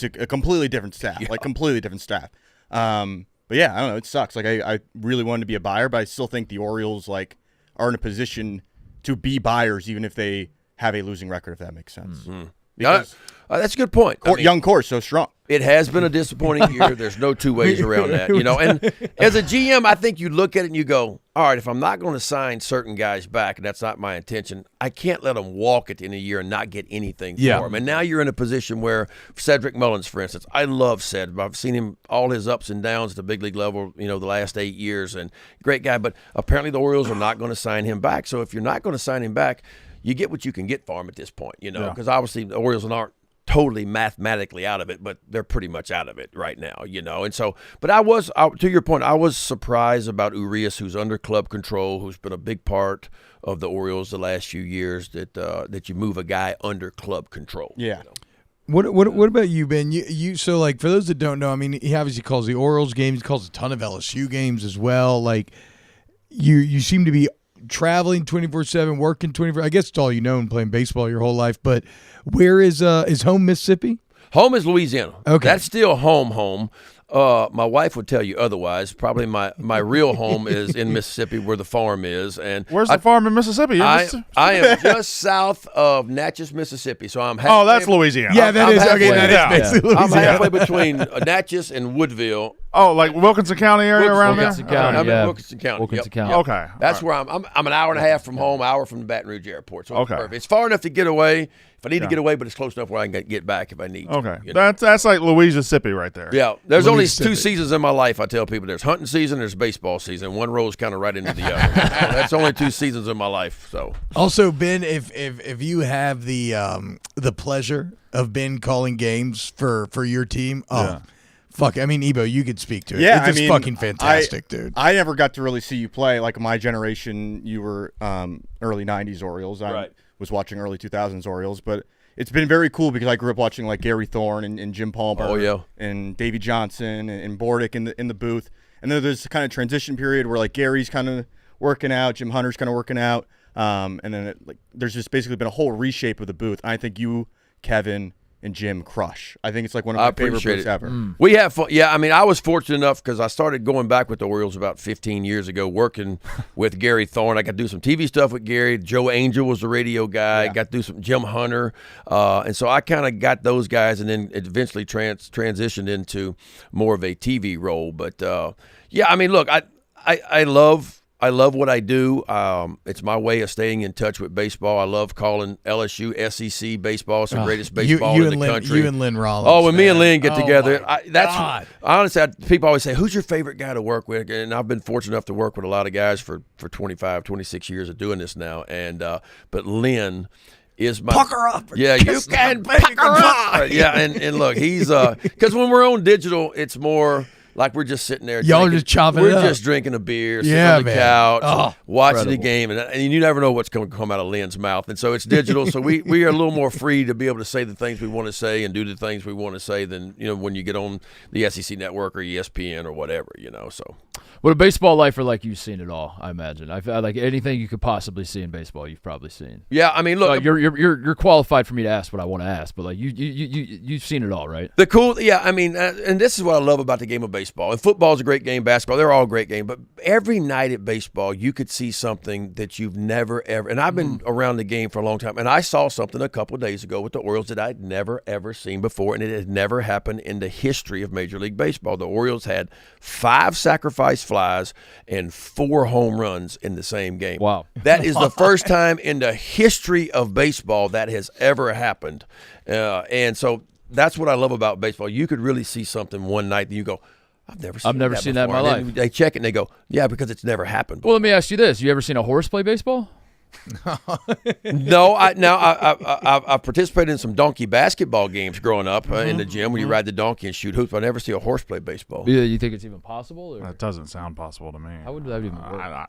a completely different staff, like completely different staff. But yeah, I don't know. It sucks. Like I really wanted to be a buyer, but I still think the Orioles like are in a position to be buyers, even if they have a losing record, if that makes sense. Because that's a good point. young core so strong. It has been a disappointing year. There's no two ways around that, you know. And as a GM, I think you look at it and you go, all right, if I'm not going to sign certain guys back, and that's not my intention, I can't let them walk at the end of the year and not get anything for them. And now you're in a position where Cedric Mullins, for instance, I love Ced. I've seen him all his ups and downs at the big league level, you know, the last 8 years, and great guy. But apparently the Orioles are not going to sign him back. So if you're not going to sign him back, you get what you can get for him at this point, you know, because obviously the Orioles aren't totally mathematically out of it, but they're pretty much out of it right now, you know. And so, but to your point, I was surprised about Urias, who's under club control, who's been a big part of the Orioles the last few years, that you move a guy under club control. Yeah. You know? What about you, Ben? You so like for those that don't know, I mean, he obviously calls the Orioles games, he calls a ton of LSU games as well. Like you seem to be traveling 24/7, working 24. I guess it's all you know and playing baseball your whole life. But where is home Mississippi? Home is Louisiana. Okay, that's still home. My wife would tell you otherwise. Probably my real home is in Mississippi, where the farm is. And where's the farm in Mississippi? I am just south of Natchez, Mississippi. So I'm halfway. Oh, that's Louisiana. Yeah, that is okay. That is basically I'm Louisiana. halfway between Natchez and Woodville. Oh, like Wilkinson County area around there? Wilkinson County, I'm in Wilkinson County. Wilkinson County. Yep. Okay. That's where I'm an hour and a half from home, hour from the Baton Rouge airport. So it's Okay. perfect. It's far enough to get away if I need to get away, but it's close enough where I can get back if I need to. Okay. You know? That's like Louisiana right there. Yeah. There's only Mississippi. 2 seasons in my life. I tell people there's hunting season, there's baseball season. One rolls kind of right into the other. So that's only 2 seasons in my life. So Also, Ben, if you have the pleasure of Ben calling games for your team, fuck. I mean, Ebo, you could speak to it. Yeah, it's just fucking fantastic, dude. I never got to really see you play. Like my generation, you were early 90s Orioles. I was watching early 2000s Orioles, but it's been very cool because I grew up watching like Gary Thorne and Jim Palmer and Davey Johnson and Bordick in the booth. And then there's kind of transition period where like Gary's kind of working out, Jim Hunter's kind of working out. And then there's just basically been a whole reshape of the booth. And I think you, Kevin, and Jim crush. I think it's like one of my favorite booths ever. We have fun. Yeah, I mean, I was fortunate enough because I started going back with the Orioles about 15 years ago, working with Gary Thorne. I got to do some TV stuff with Gary. Joe Angel was the radio guy. Got to do some Jim Hunter. And so I kind of got those guys and then eventually transitioned into more of a TV role. But, yeah, I mean, look, I love what I do. It's my way of staying in touch with baseball. I love calling LSU, SEC baseball. It's the greatest baseball in the country. You and Lynn Rollins. Oh, when me and Lynn get together, God. honestly, people always say, who's your favorite guy to work with? And I've been fortunate enough to work with a lot of guys for 25, 26 years of doing this now. And but Lynn is my pucker up. Yeah, you can pucker up. Yeah, and look, he's because when we're on digital, it's more like we're just sitting there. Y'all are just chopping it up. We're just drinking a beer, sitting on the couch, watching the game, and you never know what's going to come out of Lynn's mouth. And so it's digital, so we are a little more free to be able to say the things we want to say and do the things we want to say than when you get on the SEC network or ESPN or whatever, So. What a baseball lifer like you've seen it all, I imagine. I like anything you could possibly see in baseball, you've probably seen. Yeah, I mean, look, so you're qualified for me to ask what I want to ask, but like you've seen it all, right? I mean, and this is what I love about the game of baseball. And football is a great game, basketball, they're all great games. But every night at baseball, you could see something that you've never ever. And I've been around the game for a long time, and I saw something a couple of days ago with the Orioles that I'd never ever seen before, and it had never happened in the history of Major League Baseball. The Orioles had 5 sacrifice flies and 4 home runs in the same game. Wow. That is the first time in the history of baseball that has ever happened. And so that's what I love about baseball. You could really see something one night that you go, I've never seen that in my before. life. They check it and they go, yeah, because it's never happened before. Well, let me ask you this. You ever seen a horse play baseball? No, I participated in some donkey basketball games growing up in the gym when you ride the donkey and shoot hoops. I never see a horse play baseball. Yeah, you think it's even possible? Or? That doesn't sound possible to me. How would that even work?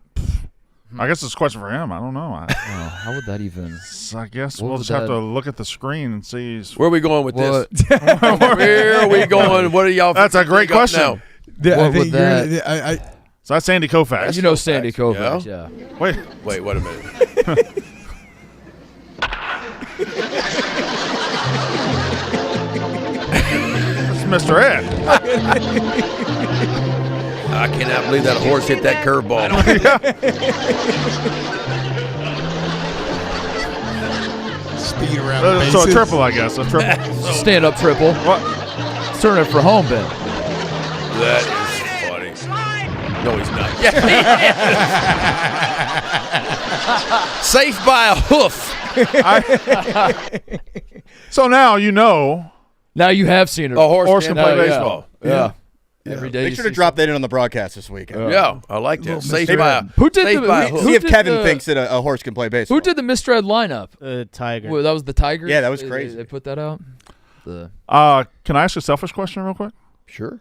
I guess it's a question for him. I don't know. How would that even? I guess we'll just have to look at the screen and see. Where are we going with this? Where are we going? What are y'all? That's a great question. Now? What would that? So that's Sandy Koufax. You know Sandy Koufax, yeah. Wait, wait a minute. Mr. Ed. I cannot believe that a horse hit that curveball. Speed around the bases. So a triple, I guess. A triple. Stand up triple. What? Let's turn it for home, Ben. That is funny. No, he's not. Safe by a hoof. So now you know Now you have seen it. A horse can can play play baseball. Yeah. Every day. Make you sure to see drop that in on the broadcast this weekend. Yeah, I like that. Safe Mr. by a, Ed. Who did safe the- by a who- hoof. See if did Kevin the- thinks that a horse can play baseball. Who did the misread lineup? Tiger. Well, that was the Tigers? Yeah, that was They- crazy. They put that out? The Can I ask a selfish question real quick? Sure.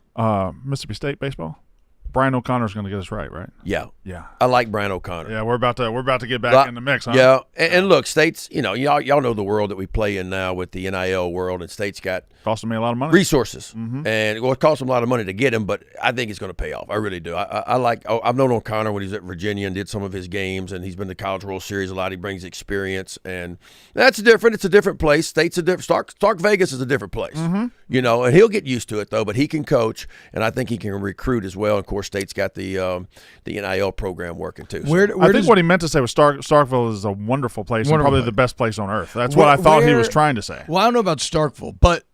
Mississippi State baseball. Brian O'Connor's going to get us right? Yeah. Yeah. I like Brian O'Connor. Yeah, we're about to get back in the mix, huh? Yeah, and look, State's, y'all know the world that we play in now with the NIL world, and State's got Costing me a lot of money. resources, and it costs them a lot of money to get him, but I think it's going to pay off. I really do. I've known O'Connor when he was at Virginia and did some of his games, and he's been to the College World Series a lot. He brings experience, and that's different. It's a different place. State's a different. Stark Vegas is a different place, and he'll get used to it though. But he can coach, and I think he can recruit as well. And of course, State's got the NIL program working too. So. I think what he meant to say was Starkville is a wonderful place, and Wonderful probably place. the best place on earth. That's what I thought he was trying to say. Well, I don't know about Starkville, but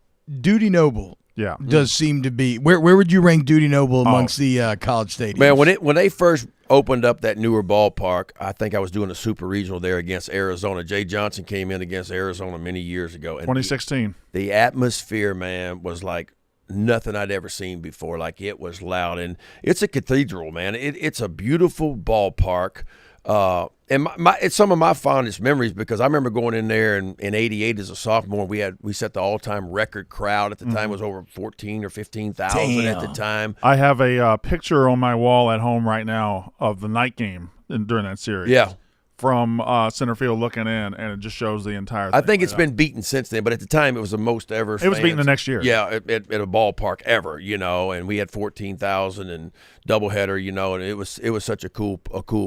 Duty Noble Yeah. does seem to be. Where would you rank Duty Noble amongst the college stadiums? Man, when they first opened up that newer ballpark, I think I was doing a super regional there against Arizona. Jay Johnson came in against Arizona many years ago. And 2016. The atmosphere, man, was like nothing I'd ever seen before. Like, it was loud, and it's a cathedral, man. It's a beautiful ballpark. And it's some of my fondest memories because I remember going in there in '88 as a sophomore. We set the all-time record crowd at the time. It was over 14 or 15,000 at the time. I have a picture on my wall at home right now of the night game during that series. Yeah. From center field looking in, and it just shows the entire thing. I think it's been beaten since then, but at the time it was the most ever. It was beaten the next year. Yeah, at a ballpark ever, and we had 14,000 and doubleheader, and it was such a cool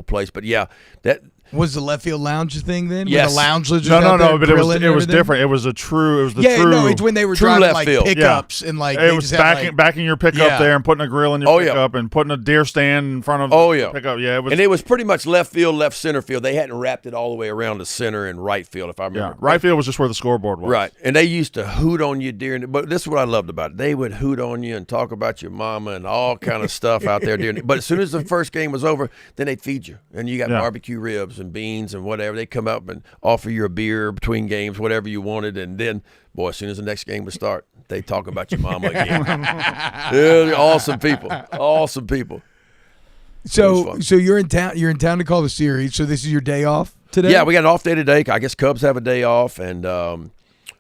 place. But yeah, that was the left field lounge thing then? Yes. Were the lounge legends No, out there but it was grilling and everything? different. It was the true. No, it's when they were true driving left like field. pickups and like It they was just had, backing your pickup there and putting a grill in your Oh, yeah. pickup and putting a deer stand in front of the pickup. Yeah, it was pretty much left field, left center field. They hadn't wrapped it all the way around the center and right field, if I remember. Yeah, right field was just where the scoreboard was. Right, and they used to hoot on you but this is what I loved about it. They would hoot on you and talk about your mama and all kind of stuff out there during. But as soon as the first game was over, then they'd feed you, and you got barbecue ribs and beans and whatever. They come up and offer you a beer between games, whatever you wanted, and then, boy, as soon as the next game would start, they talk about your mama again. Yeah, they're awesome people. Awesome people. So you're in town. You're in town to call the series. So this is your day off today. Yeah, we got an off day today. I guess Cubs have a day off, and so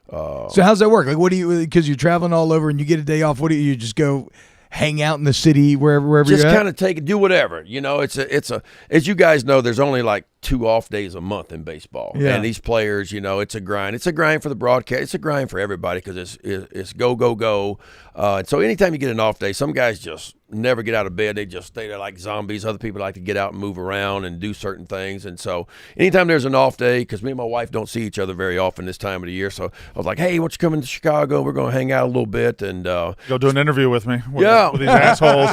how's that work? Like, what do you? Because you're traveling all over and you get a day off. What do you just go hang out in the city wherever just you're kind of do whatever. It's a as you guys know, there's only like 2 off days a month in baseball, and these players, it's a grind. It's a grind for the broadcast. It's a grind for everybody because it's go. And so anytime you get an off day, some guys just never get out of bed. They just stay there like zombies. Other people like to get out and move around and do certain things. And so anytime there's an off day, because me and my wife don't see each other very often this time of the year, so I was like, hey, why don't you come into Chicago? We're going to hang out a little bit and Go do an interview with me. With these assholes.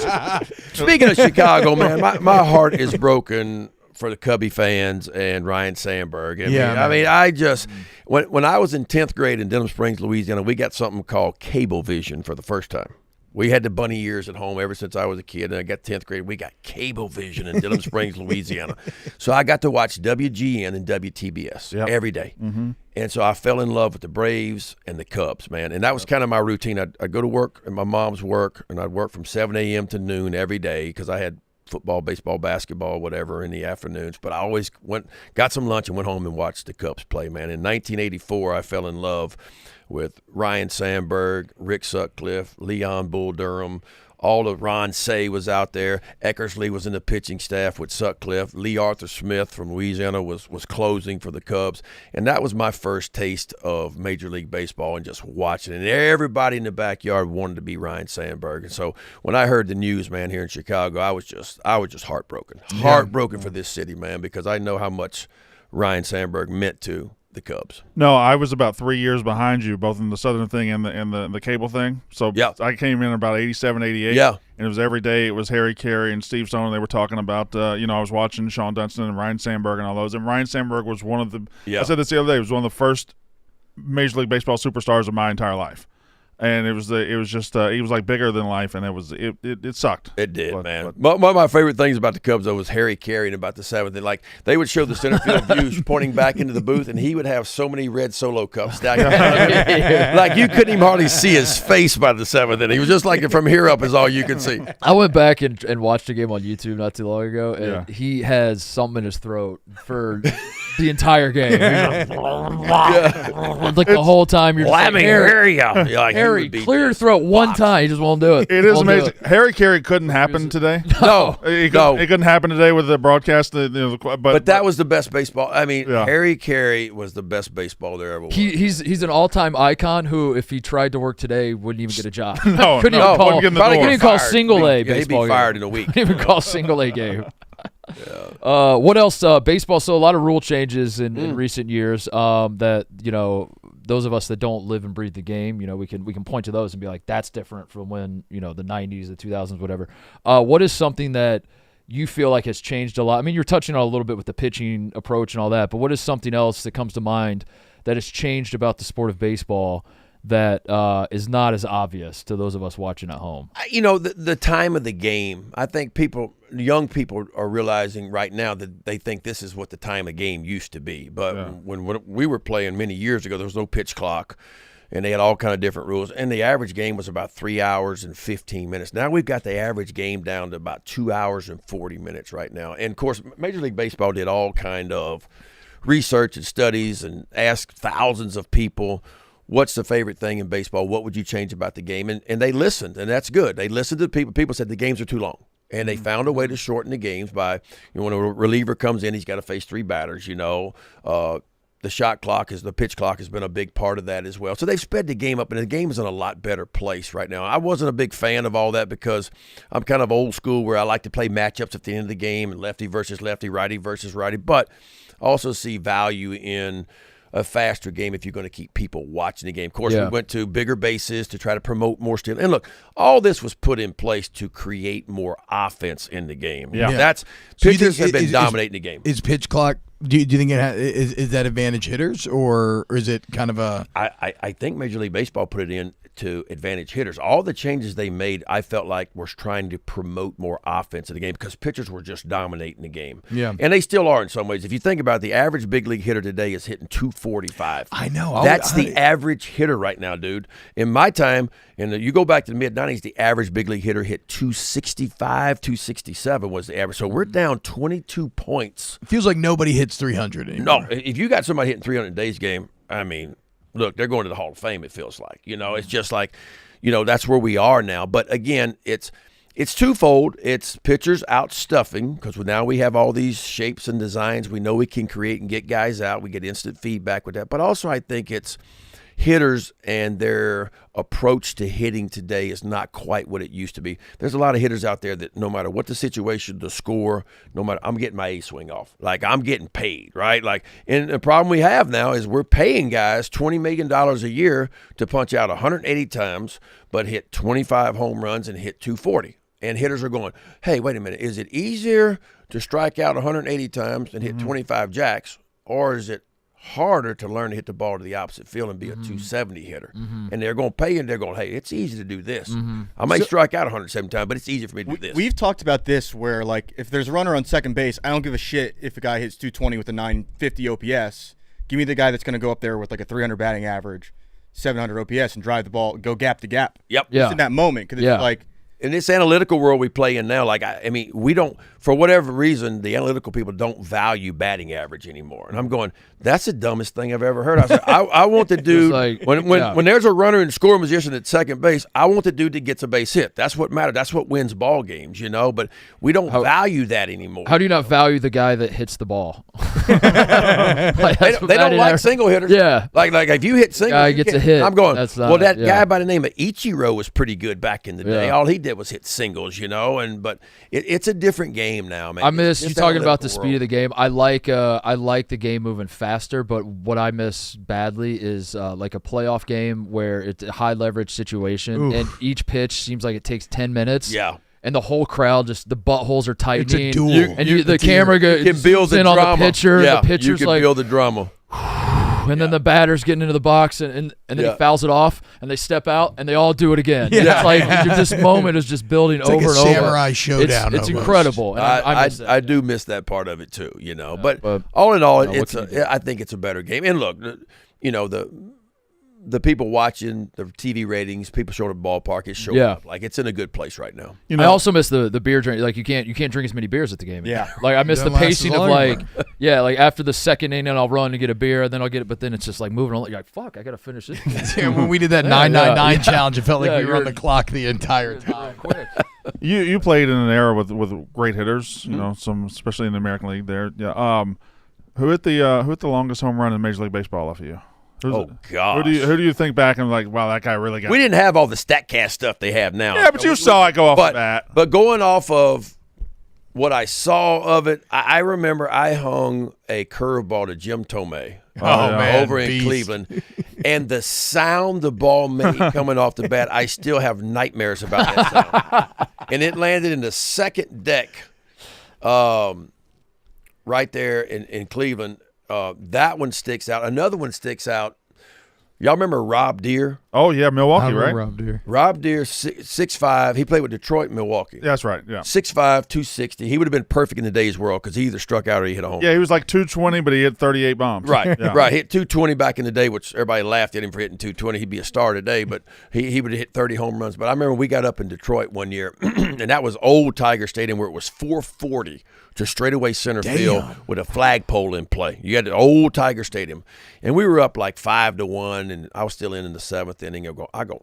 Speaking of Chicago, man, my heart is broken for the Cubby fans and Ryne Sandberg. I just when I was in 10th grade in Denham Springs, Louisiana, we got something called Cablevision for the first time. We had the bunny ears at home ever since I was a kid, and I got 10th grade. We got Cablevision in Denham Springs, Louisiana. So I got to watch WGN and WTBS every day. Mm-hmm. And so I fell in love with the Braves and the Cubs, man. And that was kind of my routine. I'd go to work at my mom's work, and I'd work from 7 a.m. to noon every day because I had football, baseball, basketball, whatever in the afternoons. But I always got some lunch and went home and watched the Cubs play, man. In 1984, I fell in love with Ryne Sandberg, Rick Sutcliffe, Leon Bull Durham. All of Ron Say was out there. Eckersley was in the pitching staff with Sutcliffe. Lee Arthur Smith from Louisiana was closing for the Cubs. And that was my first taste of Major League Baseball and just watching it. And everybody in the backyard wanted to be Ryne Sandberg. And so when I heard the news, man, here in Chicago, I was just heartbroken. Heartbroken for this city, man, because I know how much Ryne Sandberg meant to the Cubs. No, I was about 3 years behind you, both in the Southern thing and the cable thing. So I came in about 87, 88. Yeah. And it was every day. It was Harry Carey and Steve Stone. They were talking about, I was watching Sean Dunston and Ryne Sandberg and all those. And Ryne Sandberg was one of the I said this the other day, was one of the first Major League Baseball superstars of my entire life. And it was just he was like bigger than life, and it sucked. It did, man. But one of my favorite things about the Cubs though was Harry Carey and about the seventh. And, like, they would show the center field views pointing back into the booth, and he would have so many red Solo cups stacked. Like you couldn't even hardly see his face by the seventh, and he was just like from here up is all you could see. I went back and watched a game on YouTube not too long ago, and he has something in his throat for the entire game. Like the whole time you're just like, Harry, clear your throat one time. He just won't do it. It is amazing. Harry Carey couldn't happen today. No, it couldn't happen today with the broadcast. But that was the best baseball. I mean, Harry Carey was the best baseball there ever was. He's an all-time icon who, if he tried to work today, wouldn't even get a job. Couldn't even call single A baseball. He'd be fired in a week. Couldn't even call single A game. What else? Baseball. So a lot of rule changes in recent years. That those of us that don't live and breathe the game, we can point to those and be like, that's different from when the 90s, the 2000s, whatever. What is something that you feel like has changed a lot? I mean, you're touching on a little bit with the pitching approach and all that, but what is something else that comes to mind that has changed about the sport of baseball that is not as obvious to those of us watching at home? The time of the game, I think young people are realizing right now that they think this is what the time of game used to be. But when we were playing many years ago, there was no pitch clock, and they had all kind of different rules. And the average game was about 3 hours and 15 minutes. Now we've got the average game down to about 2 hours and 40 minutes right now. And, of course, Major League Baseball did all kind of research and studies and asked thousands of people, what's the favorite thing in baseball? What would you change about the game? And they listened, and that's good. They listened to people. People said the games are too long. And they found a way to shorten the games by, when a reliever comes in, he's got to face 3 batters, The shot clock, the pitch clock has been a big part of that as well. So they've sped the game up, and the game is in a lot better place right now. I wasn't a big fan of all that because I'm kind of old school where I like to play matchups at the end of the game, and lefty versus lefty, righty versus righty. But I also see value in a faster game if you're going to keep people watching the game. Of course, we went to bigger bases to try to promote more steal. And look, all this was put in place to create more offense in the game. Pitchers have been dominating the game. Is pitch clock? Do you think is that advantage hitters, or is it kind of a? I think Major League Baseball put it in to advantage hitters. All the changes they made, I felt like was trying to promote more offense in the game because pitchers were just dominating the game. Yeah, and they still are in some ways. If you think about it, the average big league hitter today is hitting 245. I know. That's the average hitter right now, dude. In my time, you go back to the mid-90s, the average big league hitter hit 265, 267 was the average. So we're down 22 points. It feels like nobody hits 300 anymore. No, if you got somebody hitting 300 in today's game, I mean, look, they're going to the Hall of Fame, it feels like. It's just like, that's where we are now. But, again, it's twofold. It's pitchers out stuffing because now we have all these shapes and designs we know we can create and get guys out. We get instant feedback with that. But also I think it's hitters and their approach to hitting today is not quite what it used to be. There's a lot of hitters out there that no matter what the situation, the score, no matter, I'm getting my A swing off. Like, I'm getting paid, right? Like, and the problem we have now is we're paying guys $20 million a year to punch out 180 times but hit 25 home runs and hit 240. And hitters are going, hey, wait a minute, is it easier to strike out 180 times and hit 25 jacks, or is it harder to learn to hit the ball to the opposite field and be a 270 hitter? And they're going to pay you, and they're going, hey, it's easy to do this. I may strike out 107 times, but it's easier for me to do this. We've talked about this where, like, if there's a runner on second base, I don't give a shit if a guy hits 220 with a 950 OPS. Give me the guy that's going to go up there with like a 300 batting average, 700 OPS, and drive the ball, go gap to gap. Yep. Just in that moment, because it's like, in this analytical world we play in now, like, I mean, we don't, for whatever reason, the analytical people don't value batting average anymore. And I'm going, that's the dumbest thing I've ever heard. I said, I want the dude, when there's a runner in scoring position at second base, I want the dude that gets a base hit. That's what matters. That's what wins ball games, But we don't value that anymore. How do you not value the guy that hits the ball? They don't like single hitters. Yeah. Like if you hit single, guy gets a hit. I'm going, That's not, guy by the name of Ichiro was pretty good back in the day. All he did that was hit singles, but it's a different game now, man. I miss you It's talking about the analytical speed of the game. I like the game moving faster, but what I miss badly is like a playoff game where it's a high leverage situation and each pitch seems like it takes 10 minutes. Yeah. And the whole crowd the buttholes are tightening. It's a duel. The camera can build the in drama. on the pitcher. Yeah, the pitcher's you can build the drama. And then the batter's getting into the box, and then he fouls it off, and they step out, and they all do it again. Yeah. It's like this moment is just building It's over like a and over. samurai showdown. It's almost. incredible. And I miss that. I do miss that part of it too, But but all in all, what can you do? I think it's a better game. And look, the people watching, the TV ratings, people showing at the ballpark, it's showing up. Like it's in a good place right now. I also miss the beer drink. Like you can't drink as many beers at the game. Yeah. Like I miss the Don't last pacing as of long like after the second inning I'll run and get a beer, then I'll get it, but then it's just like moving on. You're like fuck, I gotta finish this. Yeah, when we did that 999 challenge, it felt like we were on you're- the clock the entire time. Quick. You played in an era with great hitters, some especially in the American League there. Yeah. Who hit the longest home run in Major League Baseball off of you? Gosh. Who do you think back and like, wow, that guy really got We didn't have all the StatCast stuff they have now. Yeah, but you saw it go off the bat. But going off of what I saw of it, I remember I hung a curveball to Jim Tomei over in beast. Cleveland, and the sound the ball made coming off the bat, I still have nightmares about that sound. And it landed in the second deck right there in Cleveland. That one sticks out. Another one sticks out. Y'all remember Rob Deere? Oh yeah, Milwaukee, right? Rob Deere. Rob Deere, 6'5". He played with Detroit and Milwaukee. Yeah, that's right. Yeah. 6'5", 260. He would have been perfect in today's world because he either struck out or he hit a home. Yeah, he was like 220, but he hit 38 bombs. Right, Yeah. right. Hit 220 back in the day, which everybody laughed at him for hitting 220. He'd be a star today, but he would have hit 30 home runs. But I remember we got up in Detroit one year, and that was old Tiger Stadium where it was 440 to straightaway center field with a flagpole in play. You had the old Tiger Stadium, and we were up like 5-1, and I was still in the seventh inning. I'm going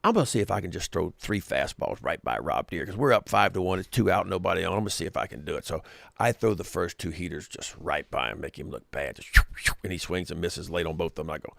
to see if I can just throw 3 fastballs right by Rob Deere because we're up 5-1. It's 2 out, nobody on. I'm going to see if I can do it. So I throw the first 2 heaters just right by him, make him look bad. Just, and he swings and misses late on both of them. I go,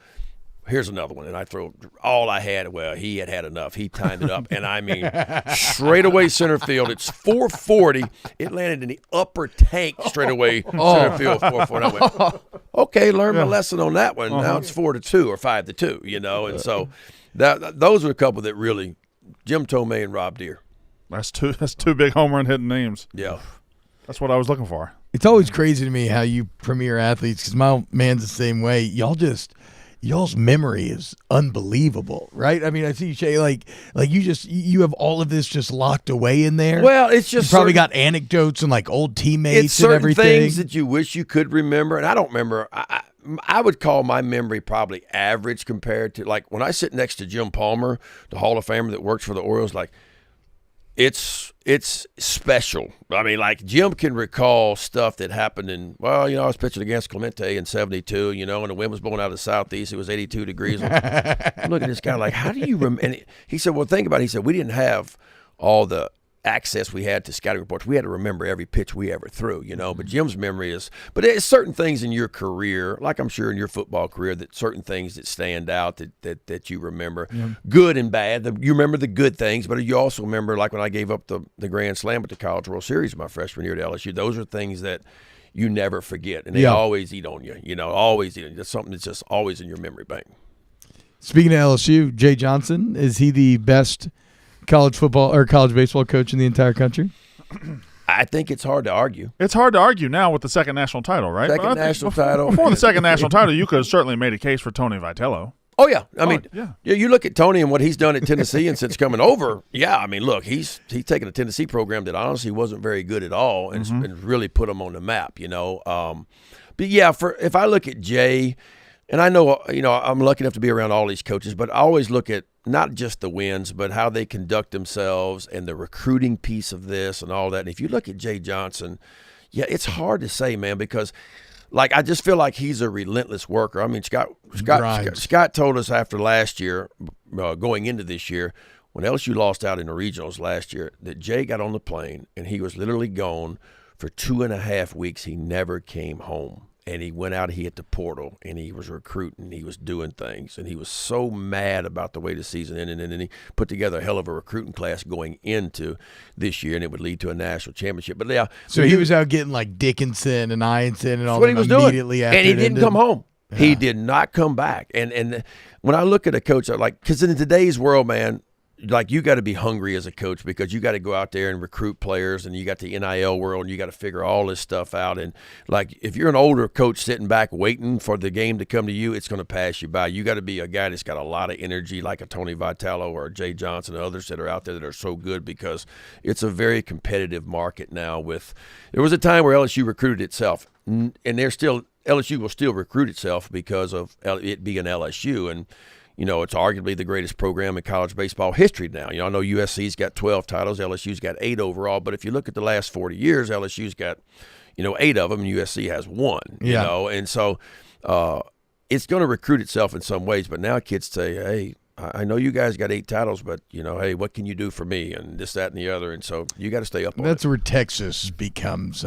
here's another one. And I throw all I had. Well, he had enough. He timed it up. And I mean, straight away center field. It's 440. It landed in the upper tank straight away center field, 440. I went, okay, learn my lesson on that one. Now it's 4-2 or 5-2, And so those are a couple that really, Jim Tomei and Rob Deere. That's two big home run hitting names. Yeah. That's what I was looking for. It's always crazy to me how you premier athletes, because my man's the same way. Y'all's memory is unbelievable, right? I mean, I see you say like you have all of this just locked away in there. Well, it's just you probably got anecdotes and like old teammates it's and certain everything. things that you wish you could remember, and I don't remember. I would call my memory probably average compared to like when I sit next to Jim Palmer, the Hall of Famer that works for the Orioles. Like it's special. I mean, like Jim can recall stuff that happened in, I was pitching against Clemente in 72, and the wind was blowing out of the southeast. It was 82 degrees. Look at this guy like, how do you remember? And he said, well, think about it. He said, we didn't have all the access we had to scouting reports. We had to remember every pitch we ever threw, But Jim's memory is, but it's certain things in your career, like I'm sure in your football career, that certain things that stand out that you remember, good and bad. You remember the good things, but you also remember, like when I gave up the Grand Slam at the College World Series my freshman year at LSU. Those are things that you never forget, and they always eat on you. Always eat. That's something that's just always in your memory bank. Speaking of LSU, Jay Johnson, is he the best college football or college baseball coach in the entire country? I think it's hard to argue. It's hard to argue now with the second national title, right? Second national title. Before the second national title, you could have certainly made a case for Tony Vitello. Oh, yeah. I mean, yeah. You look at Tony and what he's done at Tennessee and since coming over, I mean, look, he's taken a Tennessee program that honestly wasn't very good at all and really put them on the map, But, yeah, if I look at Jay, and I know, I'm lucky enough to be around all these coaches, but I always look at not just the wins, but how they conduct themselves and the recruiting piece of this and all that. And if you look at Jay Johnson, it's hard to say, man, because like I just feel like he's a relentless worker. I mean, Scott told us after last year, going into this year, when LSU lost out in the regionals last year, that Jay got on the plane and he was literally gone for 2.5 weeks. He never came home. and he went out, he hit the portal, and he was recruiting, he was doing things, and he was so mad about the way the season ended, and then he put together a hell of a recruiting class going into this year, and it would lead to a national championship. But yeah, so he was out getting like Dickinson and Ianson and all what that he was immediately doing, after and he it didn't ended. come home. Yeah. He did not come back. And when I look at a coach, because in today's world, man, like you got to be hungry as a coach because you got to go out there and recruit players, and you got the NIL world, and you got to figure all this stuff out. And like if you're an older coach sitting back waiting for the game to come to you, it's going to pass you by. You got to be a guy that's got a lot of energy, like a Tony Vitello or a Jay Johnson and others that are out there that are so good, because it's a very competitive market now. There was a time where LSU recruited itself, and LSU will still recruit itself because of it being LSU, and it's arguably the greatest program in college baseball history now. I know USC's got 12 titles, LSU's got 8 overall, but if you look at the last 40 years, LSU's got 8 of them, and USC has 1. And so it's going to recruit itself in some ways. But now kids say, hey, I know you guys got 8 titles, but hey, what can you do for me? And this, that, and the other. And so you got to stay up on it. That's where Texas becomes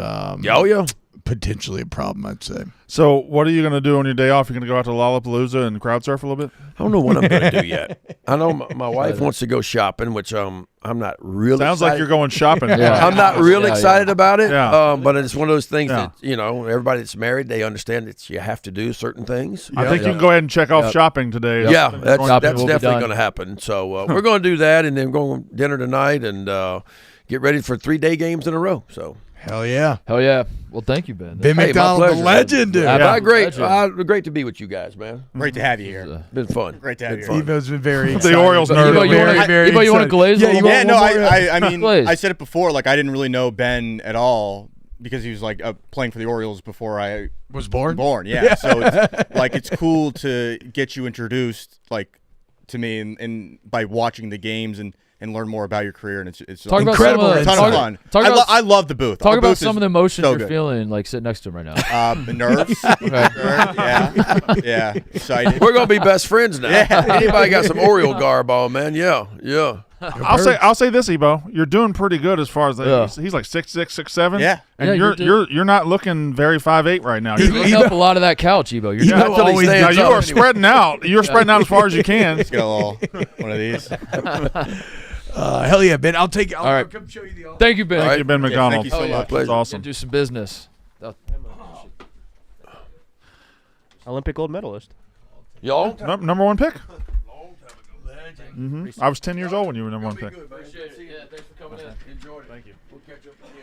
potentially a problem, I'd say. So what are you going to do on your day off? You're going to go out to Lollapalooza and crowd surf a little bit? I don't know what I'm going to do yet. I know my wife wants to go shopping, which I'm not really Sounds excited. like you're going shopping. Yeah. I'm not real excited about it, Yeah. but it's one of those things Yeah. that, everybody that's married, they understand that you have to do certain things. I think you can go ahead and check off shopping today. Yeah, that's Shopping will be definitely done. going to happen. So we're going to do that, and then go to dinner tonight and get ready for 3-day games in a row. So Hell yeah. Hell yeah. Well, thank you, Ben. Ben Hey, my McDonald, the pleasure. legend, dude. Yeah. great, Legend. great to be with you guys, man. Great to have you here. Been fun. Great to have you Been here. fun. Evo's been very The excited. Orioles nerd. Evo, you Very, want very to excited. glaze a Yeah, little Yeah, more? no, I mean, Please. I said it before. Like, I didn't really know Ben at all because he was like playing for the Orioles before I Was born? Yeah. So it's cool to get you introduced to me and by watching the games and learn more about your career, and it's Talk about incredible, some of- a ton talk- of fun. talk about- I love the booth. Talk Our about booth some is of the emotions so you're good. feeling, like sitting next to him right now. Nerves, yeah, excited. We're gonna be best friends now. Yeah. Anybody got some Oriole garb on, man? Yeah. I'll say this, Ebo. You're doing pretty good as far as he's like 6'6", 6'7". Yeah. And Yeah, you're not looking very 5'8" right now. You're eating up a lot of that couch, Evo. You're Evo doing- always Now stands you up are anyway. spreading out. You're spreading out as far as you can. Let's get a little one of these. Hell yeah, Ben. I'll take it. I'll All right. come show you the office. Thank you, Ben. Thank you, Ben McDonald. thank you so much. That's awesome. Do some business. Olympic gold medalist. Y'all. Number 1 pick. I was 10 years old when you were number 1 pick. Appreciate it. Yeah, thanks for coming in. Enjoyed it. Thank you. We'll catch up with you.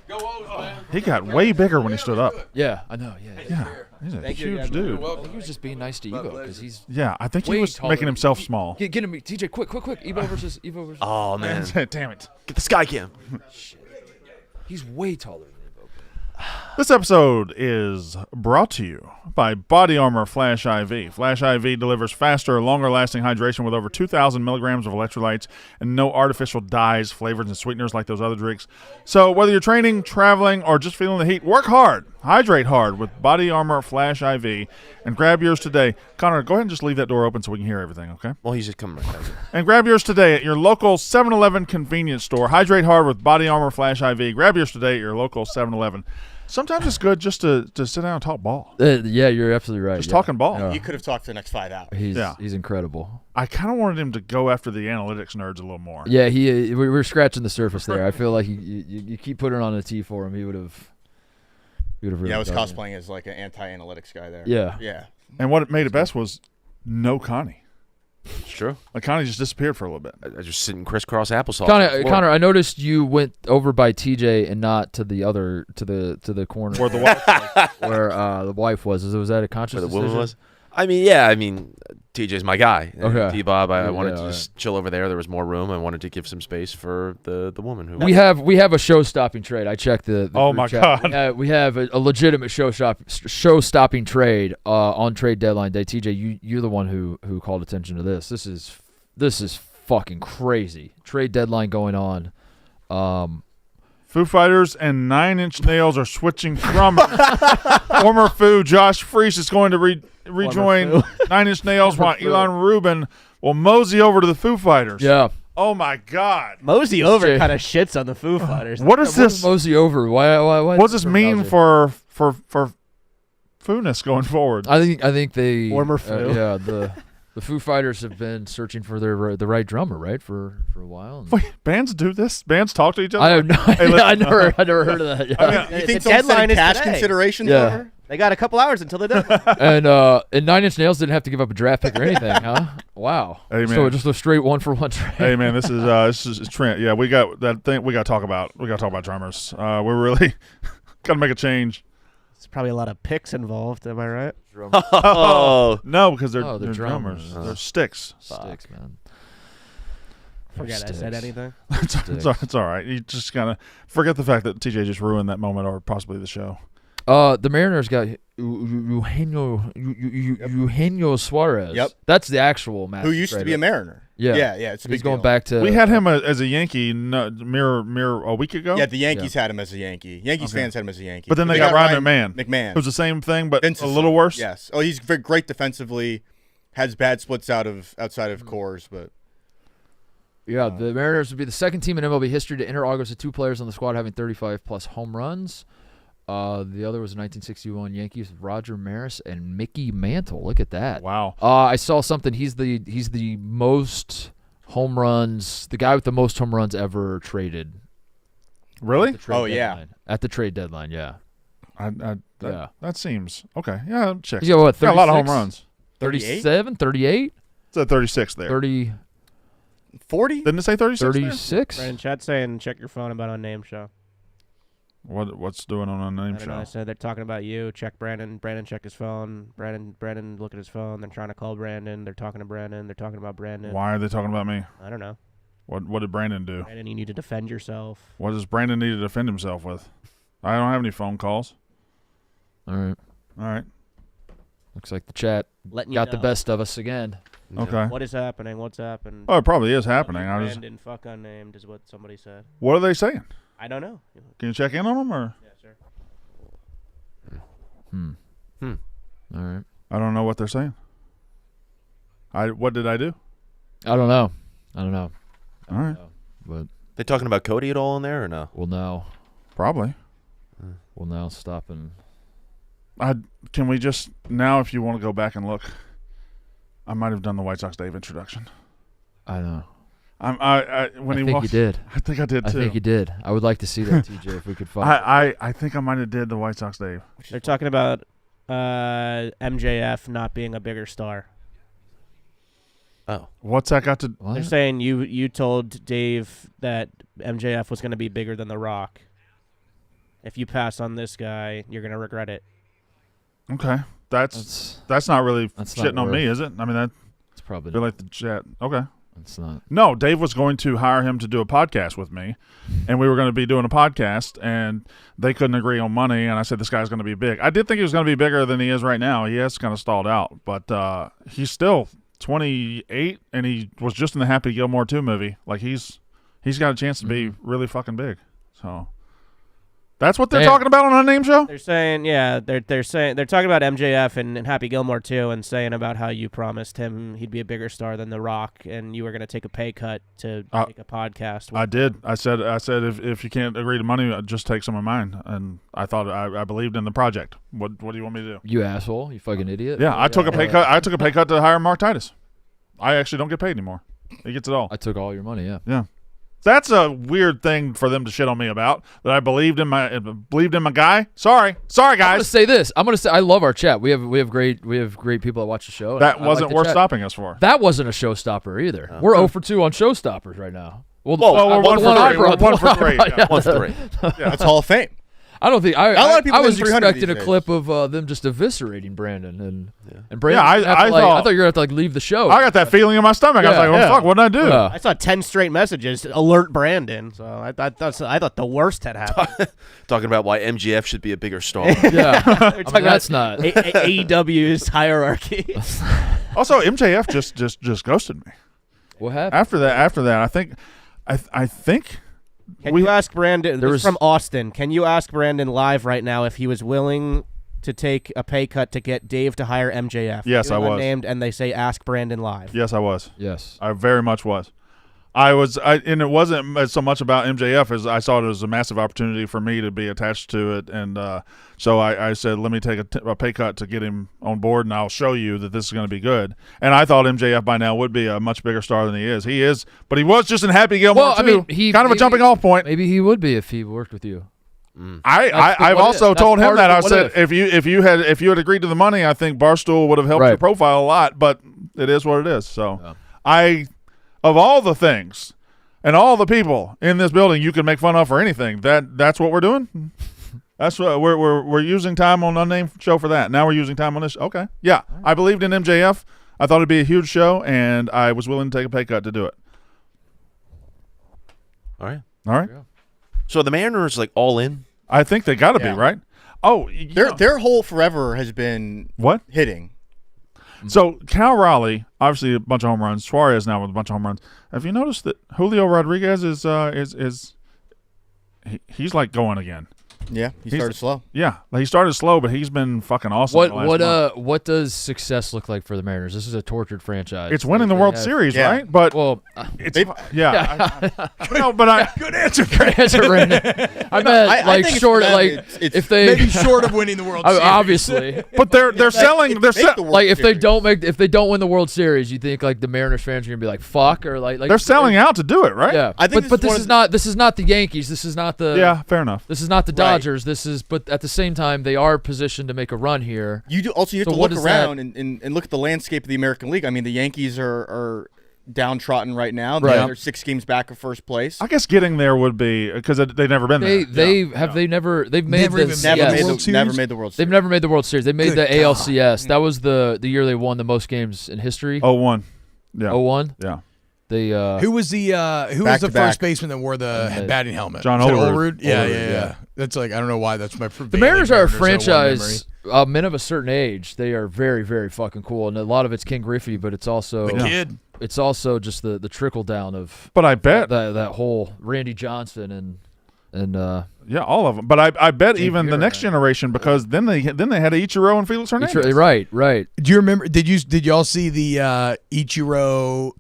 Go O's, man. He got way bigger when he stood up. Yeah, I know. Yeah. Yeah, he's a huge dude. I think he was just being nice to Evo because he's Yeah, I think he way was taller making than- himself small. Get him, TJ, quick. Evo versus. Oh man, Damn it. get the sky cam. He's way taller than Evo. This episode is brought to you by Body Armor Flash IV. Flash IV delivers faster, longer-lasting hydration with over 2,000 milligrams of electrolytes and no artificial dyes, flavors, and sweeteners like those other drinks. So whether you're training, traveling, or just feeling the heat, work hard. Hydrate hard with Body Armor Flash IV and grab yours today. Connor, go ahead and just leave that door open so we can hear everything, okay? Well, he's just coming right back. And grab yours today at your local 7-Eleven convenience store. Hydrate hard with Body Armor Flash IV. Grab yours today at your local 7-Eleven. Sometimes it's good just to sit down and talk ball. Yeah, you're absolutely right. Just talking ball. Yeah. You could have talked for the next 5 hours. He's incredible. I kind of wanted him to go after the analytics nerds a little more. Yeah, we're scratching the surface there. I feel like you keep putting on a tee for him. He would have. Really I was done it. cosplaying as like an anti-analytics guy there. Yeah. Yeah. And what made it best was no Connie. It's true. Like Connie just disappeared for a little bit. I just sitting crisscross applesauce. on the floor. Connor, I noticed you went over by TJ and not to the other to the corner Where the wife where the wife was. Was that a conscious Where the woman decision? was. I mean, TJ's my guy. Okay. T-Bob, I Yeah, wanted to all just chill over there. There was more room. I wanted to give some space for the woman who. We have a show-stopping trade. I checked the Oh group my chat. God. We have a legitimate show-stopping trade on trade deadline day. TJ, you're the one who called attention to this. This is fucking crazy. Trade deadline going on. Foo Fighters and 9 Inch Nails are switching from former Foo. Josh Freese is going to rejoin 9 Inch Nails while Elon Rubin will mosey over to the Foo Fighters. Yeah. Oh my God. Mosey over Jay. kind of shits on the Foo Fighters. What is What this? is mosey over? Why What does this mean for Foo-ness going forward. I think they Former Foo. yeah, the Foo Fighters have been searching for the right drummer, right, for a while. And Wait, bands do this? Bands talk to each other? I have no Hey, listen, I never heard of that. Yeah. I mean, You think The someone's deadline setting is cash today. considerations Yeah. over? They got a couple hours until the deadline. And 9 Inch Nails didn't have to give up a draft pick or anything, huh? Wow. Hey, So man. just a straight 1-for-1 trade. Hey man, this is Trent. Yeah, we got that thing. We got to talk about. We got to talk about drummers. We're really got to make a change. There's probably a lot of picks involved. Am I right? Oh, No, because they're, Oh, they're they're drummers. drummers. They're sticks. Sticks, man. Forget I said Sticks. anything. It's all right. You just gotta forget the fact that TJ just ruined that moment or possibly the show. The Mariners got Eugenio Suarez. Yep. That's the actual match. Who used to be a Mariner? Yeah. yeah. It's a big He's going deal. back to. We had him as a Yankee mirror a week ago. Yeah, the Yankees had him as a Yankee. Yankees fans had him as a Yankee. But then they got Ryan McMahon. McMahon. It was the same thing, but Vince's a little son. worse. Yes. Oh, he's very great defensively. Has bad splits outside of cores, but Yeah, the Mariners would be the second team in MLB history to enter August with 2 players on the squad having 35-plus home runs. The other was 1961 Yankees, Roger Maris and Mickey Mantle. Look at that. Wow. I saw something. He's the most home runs, the guy with the most home runs ever traded. Really? At the trade Oh, yeah. deadline. At the trade deadline, yeah. That seems okay. Yeah, check. He's got what? Got a lot of home 36? runs. 37, 38, It's at 36 there. 30, 40. Didn't it say 36? there? 36. Brandon, chat saying check your phone about unnamed show. What's doing on a name I don't know. show? I said they're talking about you. Check Brandon. Brandon, check his phone. Brandon, look at his phone. They're trying to call Brandon. They're talking to Brandon. They're talking about Brandon. Why are they talking about me? I don't know. What did Brandon do? Brandon, you need to defend yourself. What does Brandon need to defend himself with? I don't have any phone calls. All right. All right. Looks like the chat Letting you got the know. best of us again. Okay. What is happening? What's happened? Oh, it probably is happening. I just. Brandon, fuck unnamed is what somebody said. What are they saying? I don't know. Can you check in on them or? Yeah, sure. All right. I don't know what they're saying. What did I do? I don't know. All right. But they talking about Cody at all in there or no? we'll now Probably. stop and Can we just now, if you want to go back and look, I might have done the White Sox Dave introduction. I know. When I he think walked, you did. I think I did I too. think you did. I would like to see that, TJ, if we could find. I think I might have did the White Sox Dave. They're talking about MJF not being a bigger star. Oh, What's that got to? What? They're saying you told Dave that MJF was going to be bigger than The Rock. If you pass on this guy, you're going to regret it. Okay, that's not really that's not shitting on me, worth- is it? I mean, that's It's probably like the chat. Okay. it's not. No, Dave was going to hire him to do a podcast with me, and we were going to be doing a podcast, and they couldn't agree on money, and I said, this guy's going to be big. I did think he was going to be bigger than he is right now. He has kind of stalled out, but he's still 28, and he was just in the Happy Gilmore 2 movie. Like, he's got a chance to be really fucking big. So that's what they're Damn. talking about on Unnamed Show? They're saying, yeah, they're talking about MJF and Happy Gilmore too, and saying about how you promised him he'd be a bigger star than The Rock, and you were going to take a pay cut to make a podcast. I did. I said if you can't agree to money, just take some of mine. And I thought I believed in the project. What do you want me to do? You asshole! You fucking idiot! Yeah, I took a pay cut. I took a pay cut to hire Mark Titus. I actually don't get paid anymore. He gets it all. I took all your money. Yeah. Yeah, that's a weird thing for them to shit on me about. That I believed in my guy. Sorry, I'm gonna guys. say this. I'm gonna say I love our chat. We have great people that watch the show. and That I like wasn't the worth chat. stopping us for. That wasn't a showstopper either. We're 0 for 2 on showstoppers right now. Well, we're the 1 for one I 3. brought- We're the 1 for one I 3. brought, Yeah. 1 for 3. That's Hall of Fame. I don't think A lot of people I was win 300 expecting a these clip of them just eviscerating Brandon and Brandon. Yeah, I I thought- thought you were gonna have to leave the show. I got that feeling in my stomach. I was Yeah, like, "Oh yeah. fuck, what did I do?" Yeah. I saw 10 straight messages alert Brandon, so I thought the worst had happened. talking about why MGF should be a bigger star. Yeah, I mean, talking that's not. AEW's hierarchy. Also, MJF just ghosted me. What happened? After that, I think Can you ask Brandon? there This was- is from Austin. Can you ask Brandon live right now if he was willing to take a pay cut to get Dave to hire MJF? Yes, I was. Named, and they say ask Brandon live. yes, I was. Yes. I very much was. and it wasn't so much about MJF as I saw it as a massive opportunity for me to be attached to it, and so I said, let me take a pay cut to get him on board, and I'll show you that this is going to be good. And I thought MJF by now would be a much bigger star than he is. He is, but he was just in Happy Gilmore too. Kind of a jumping off point. Maybe he would be if he worked with you. I've also told him that. I said if you had agreed to the money, I think Barstool would have helped your profile a lot. But it is what it is. So of all the things and all the people in this building you can make fun of for anything, that's what we're doing. That's what we're using time on Unnamed Show for that. Now we're using time on this. Okay, yeah, I believed in MJF. I thought it'd be a huge show, and I was willing to take a pay cut to do it. All right. So the Mariners like all in? I think they got to be, right? Oh, their whole forever has been hitting. So Cal Raleigh, obviously a bunch of home runs. Suarez now with a bunch of home runs. Have you noticed that Julio Rodriguez he's like going again? Yeah, he started slow. Yeah, he started slow, but he's been fucking awesome. What does success look like for the Mariners? This is a tortured franchise. It's winning the World Series, right? But no, but good answer. Great answer, Brandon. I meant short, if they maybe short of winning the World Series, obviously. But they're selling. If they don't win the World Series, you think like the Mariners fans are gonna be like fuck or like they're selling out to do it, right? Yeah, I think but this is not the Yankees. This is not the fair enough. This is not the Dodgers. This is, but at the same time, they are positioned to make a run here. You have to look around and look at the landscape of the American League. I mean, the Yankees are downtrodden right now. They're 6 games back of first place. I guess getting there would be because they've never been there. They've never made the World Series. They've never made the World Series. They made the ALCS. That was the year they won the most games in history. 01. Yeah. 01? Yeah. Who was the first baseman that wore the batting helmet? John Olerud. Yeah. That's like I don't know why that's my. The Mariners are a franchise. Men of a certain age, they are very, very fucking cool, and a lot of it's King Griffey, but it's also the kid. It's also just the trickle down of. But I bet that whole Randy Johnson and all of them. But I bet even the next generation because then they had Ichiro and Felix Hernandez. Right. Do you remember? Did y'all see the Ichiro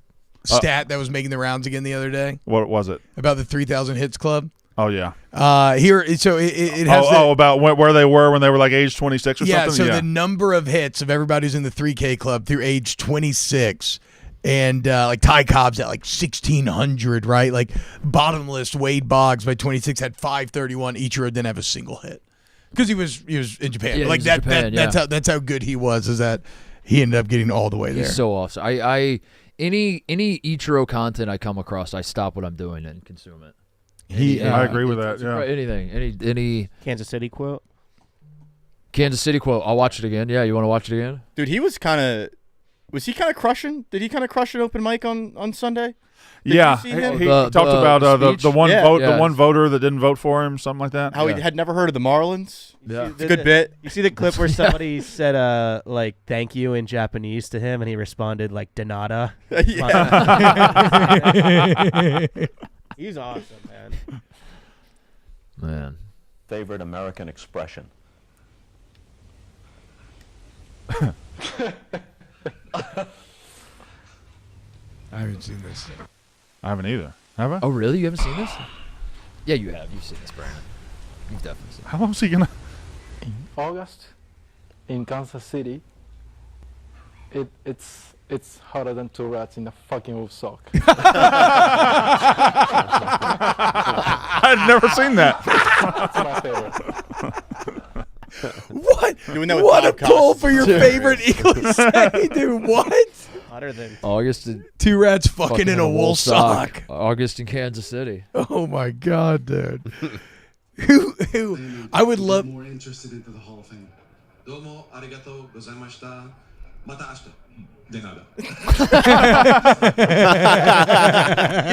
stat that was making the rounds again the other day? What was it? About the 3,000 hits club. Oh yeah. It has about where they were when they were like age 26 or something. Yeah. So the number of hits of everybody who's in the 3K club through age 26, and like Ty Cobb's at like 1,600, right? Like bottom list Wade Boggs by 26 had 531. Ichiro didn't have a single hit because he was in Japan. Yeah, like that's how good he was. Is that he ended up getting all the way there. He's so awesome. Any Ichiro content I come across, I stop what I'm doing and consume it. I agree with that. Yeah. Anything. Any Kansas City quote. I'll watch it again. Yeah, you want to watch it again? Dude, was he kind of crushing? Did he kind of crush an open mic on Sunday? He talked about the one voter that didn't vote for him, something like that. How he had never heard of the Marlins. Yeah, it's a good bit. You see the clip where somebody said like thank you in Japanese to him, and he responded like "Denada." He's awesome, man. Favorite American expression. I haven't seen this. I haven't either. Have I? Oh, really? You haven't seen this? Yeah, you have. You've seen this, Brandon. You've definitely seen it. How long is he gonna? In August, in Kansas City, it's hotter than 2 rats in a fucking wolf sock. I've never seen that. That's my favorite. What? Doing that with what a podcasts. pull for your favorite Eagles say, dude. What? Hotter than August. 2 rats fucking in a wool sock. August in Kansas City. Oh my god, dude. who I would love more interested into the Hall of Fame. Domo arigato gozaimashita. Mata ashita. De nada.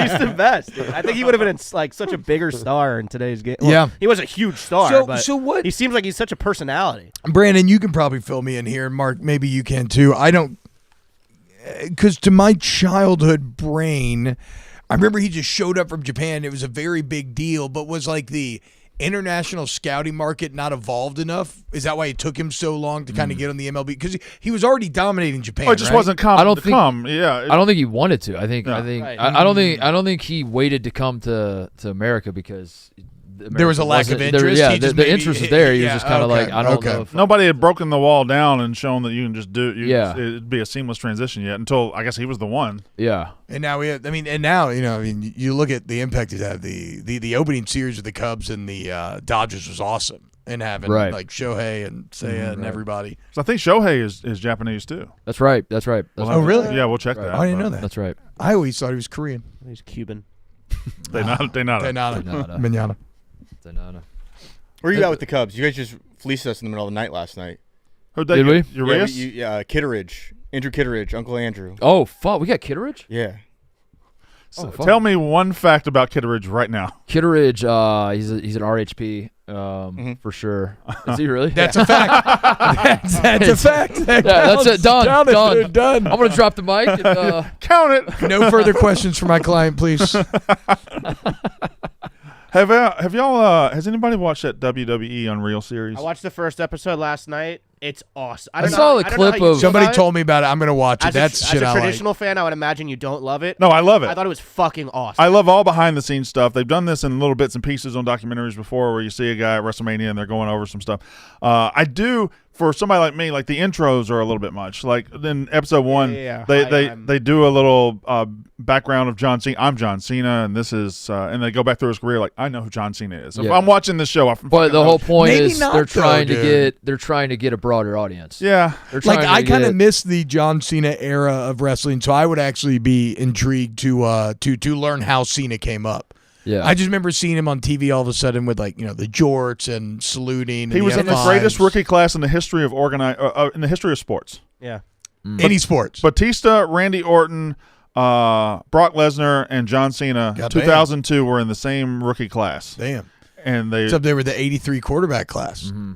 He's the best, dude. I think he would have been like such a bigger star in today's game. Well, yeah, he was a huge star. So what? He seems like he's such a personality. Brandon, you can probably fill me in here. Mark, maybe you can too. I don't, because to my childhood brain, I remember he just showed up from Japan. It was a very big deal, but was like the international scouting market not evolved enough? Is that why it took him so long to kind of get on the MLB? Because he was already dominating Japan. Oh, it just right? wasn't come. I don't to think. come. Yeah, I don't think he wanted to. I think. Right. I don't think he waited to come to America because there was a lack of wasn't- interest. Yeah, He just the maybe- interest was there. He was yeah, just kind of okay, like, I don't okay. know. If Nobody had broken the wall down and shown that you can just do. Yeah. It'd be a seamless transition yet until I guess he was the one. Yeah. And now you look at the impact it had. The opening series of the Cubs and the Dodgers was awesome, and having Right. like Shohei and Seiya and everybody. So I think Shohei is Japanese too. That's right. That's right. That's Oh, right. really? Yeah, we'll check Right. that. I didn't but know that. That's right. I always thought he was Korean. He's Cuban. They not. Manana. Manana. Where are you at with the Cubs? You guys just fleeced us in the middle of the night last night. Who Did we? Urias? Kitteridge. Andrew Kitteridge, Uncle Andrew. Oh, fuck. We got Kitteridge? Yeah. Oh, fuck. Tell me one fact about Kitteridge right now. Kitteridge, he's an RHP for sure. Is he really? That's a fact. That's a fact. That that's it. Done. Count it, Done. dude, done. I'm gonna drop the mic. And, Count it. No further questions for my client, please. Have y'all? Has anybody watched that WWE Unreal series? I watched the first episode last night. It's awesome. I saw the clip of somebody told me about it. I'm gonna watch it. That's shit as a I like. traditional fan, I would imagine you don't love it. No, I love it. I thought it was fucking awesome. I love all behind the scenes stuff. They've done this in little bits and pieces on documentaries before, where you see a guy at WrestleMania and they're going over some stuff. I do. For somebody like me, like the intros are a little bit much. Like in episode 1, they do a little background of John Cena. I'm John Cena, and this is, and they go back through his career. Like I know who John Cena is. If I'm watching this show, but the whole point Maybe is not, they're though, trying to get a broader audience. Yeah, like I kind of miss the John Cena era of wrestling, so I would actually be intrigued to learn how Cena came up. Yeah, I just remember seeing him on TV all of a sudden with the jorts and saluting. He was in the greatest rookie class in the history of in the history of sports. Yeah, any sports. Batista, Randy Orton, Brock Lesnar, and John Cena. 2002 were in the same rookie class. Damn, and they it's up there with the '83 quarterback class. Mm-hmm.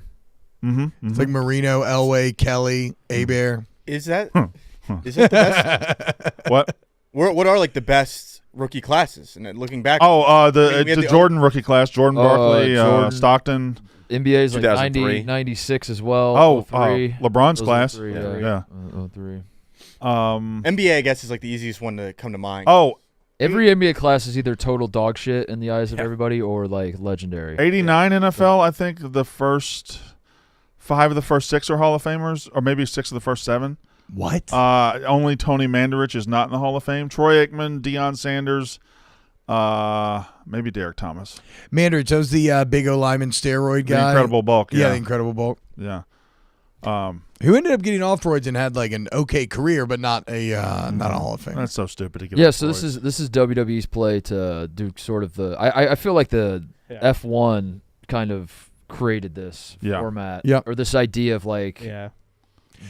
Mm-hmm. It's like Marino, Elway, Kelly, Hebert. Is that is it the best? What? What are like the best rookie classes? And then looking back, the Jordan rookie class, Jordan Barkley, Stockton. NBA's like 2003. 96 as well. Oh, 03. LeBron's class. 03, yeah. 03. NBA, I guess, is like the easiest one to come to mind. Oh, every NBA class is either total dog shit in the eyes of everybody or like legendary. 89 NFL, I think the first 5 of the first 6 are Hall of Famers, or maybe 6 of the first 7. What? Only Tony Mandarich is not in the Hall of Fame. Troy Aikman, Deion Sanders, maybe Derek Thomas. Mandarich, that was the big O lineman steroid guy. The Incredible Bulk. Yeah, the Incredible Bulk. Yeah. Who ended up getting off roids and had like an okay career, but not a Hall of Fame. That's so stupid to get. Yeah, so this is WWE's play to do sort of the. I feel like the F1 kind of created this format, or this idea of like. Yeah.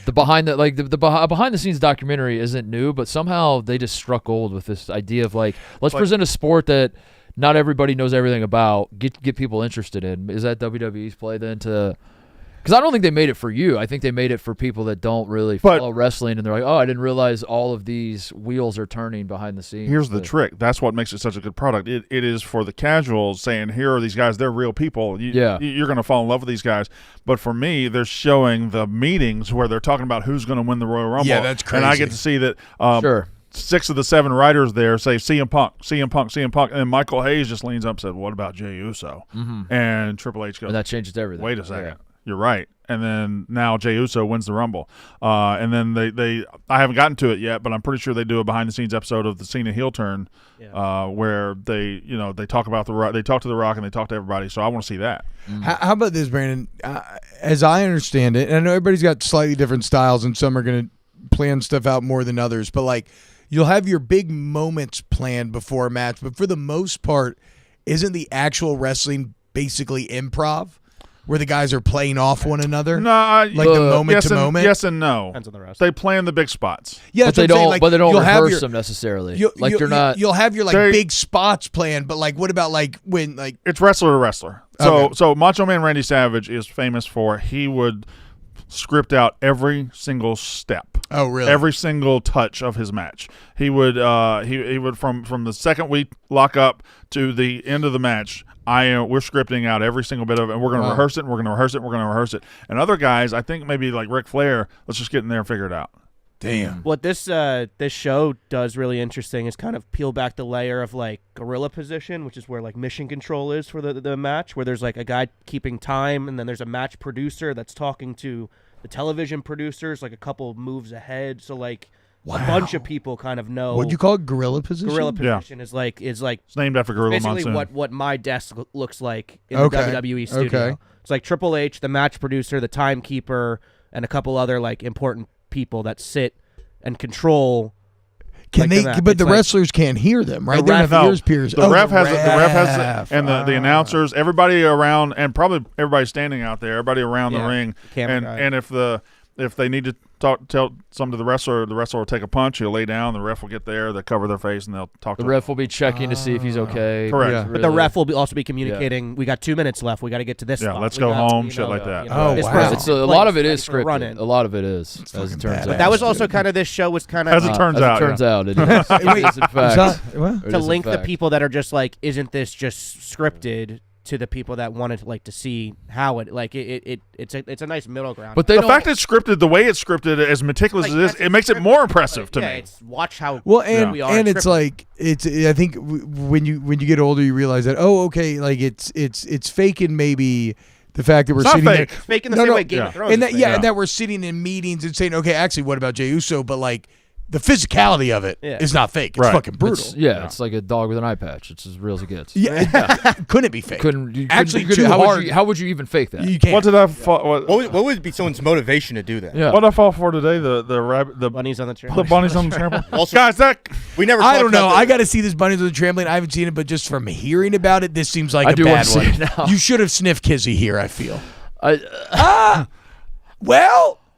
The behind the scenes documentary isn't new, but somehow they just struck gold with this idea of like let's present a sport that not everybody knows everything about, get people interested in. Is that WWE's play then to? Because I don't think they made it for you. I think they made it for people that don't really follow wrestling, and they're like, oh, I didn't realize all of these wheels are turning behind the scenes. Here's the trick. That's what makes it such a good product. It is for the casuals saying, here are these guys. They're real people. You're going to fall in love with these guys. But for me, they're showing the meetings where they're talking about who's going to win the Royal Rumble. Yeah, that's crazy. And I get to see that 6 of the 7 writers there say CM Punk, CM Punk, CM Punk. And then Michael Hayes just leans up and said, what about Jey Uso? Mm-hmm. And Triple H goes, and that changes everything. Wait a second. You're right. And then now Jey Uso wins the Rumble. And then they I haven't gotten to it yet, but I'm pretty sure they do a behind the scenes episode of the Cena heel turn, where they talk about they talk to The Rock and they talk to everybody. So I want to see that. Mm-hmm. How about this, Brandon? As I understand it, and I know everybody's got slightly different styles, and some are going to plan stuff out more than others. But like, you'll have your big moments planned before a match, but for the most part, isn't the actual wrestling basically improv? Where the guys are playing off one another? No, like the moment to moment? Yes and no. Depends on the rest. They plan the big spots. Yeah, but they don't. But they don't rehearse them necessarily. You're not. You'll have your big spots planned, but like, what about like when like it's wrestler to wrestler? So Macho Man Randy Savage is famous for he would script out every single step. Oh, really? Every single touch of his match. He would he would from the second we lock up to the end of the match. We're scripting out every single bit of it, and we're going to rehearse it, and we're going to rehearse it, and we're going to rehearse it. And other guys, I think maybe like Ric Flair, let's just get in there and figure it out. Damn. What this show does really interesting is kind of peel back the layer of like gorilla position, which is where like mission control is for the match, where there's like a guy keeping time, and then there's a match producer that's talking to the television producers like a couple moves ahead. So like a bunch of people kind of know. What'd you call it? Gorilla position? Gorilla position is like it's named after Gorilla basically Monsoon. what my desk looks like in the WWE studio. Okay. It's like Triple H, the match producer, the timekeeper, and a couple other like important people that sit and control. Can like, they? But the wrestlers can't hear them, right? The They don't ref- have No, ears pierced. the ref has ref. and the announcers, everybody around, and probably everybody standing out there, everybody around the Yeah, ring, camera guy. and if they need to tell something to the wrestler will take a punch. He'll lay down. The ref will get there. They'll cover their face and they'll talk. The to ref will be checking to see if he's okay. Correct. Yeah. But the ref will also be communicating. We got 2 minutes left. We got to get to this. Yeah, spot. let's We go got, home, you shit know, like that. Oh, this wow. person's It's a in lot of place, it is ready for scripted. run-in. A lot of it is, as fucking it turns badass. out. That was also kind of this show was kind As of it turns As out. it turns out, it is. Wait, It is in fact. What? It to is in link the fact. people that are just like, isn't this just scripted? To the people that wanted like to see how it like it's a nice middle ground. But they The don't. fact it's scripted, the way it's scripted, as meticulous Like, as it is, that's it makes it scripted, more impressive to yeah, me. it's watch how Well, we are and it's scripted. like I think when you get older, you realize that okay, like it's faking maybe the fact that we're It's not sitting fake. there. It's faking the No, same no. way Game Yeah. of Thrones. And is that faking. and that we're sitting in meetings and saying, okay, actually, what about Jey Uso? But like the physicality of it is Yeah. not fake. It's Right. fucking brutal. It's like a dog with an eye patch. It's as real as it gets. Yeah, couldn't it be fake? Actually, too how hard. how would you even fake that? You can't. What did I fall? What would be someone's motivation to do that? Yeah. What did I fall for today? The rabbit, the bunnies on the the trampoline. bunnies on the trampoline. Also- Guys, that We never. I talked don't know. about the- I got to see this bunnies on the trampoline. I haven't seen it, but just from hearing about it, this seems like I a do bad wanna see one. it now. You should have sniffed Kizzy here. I feel.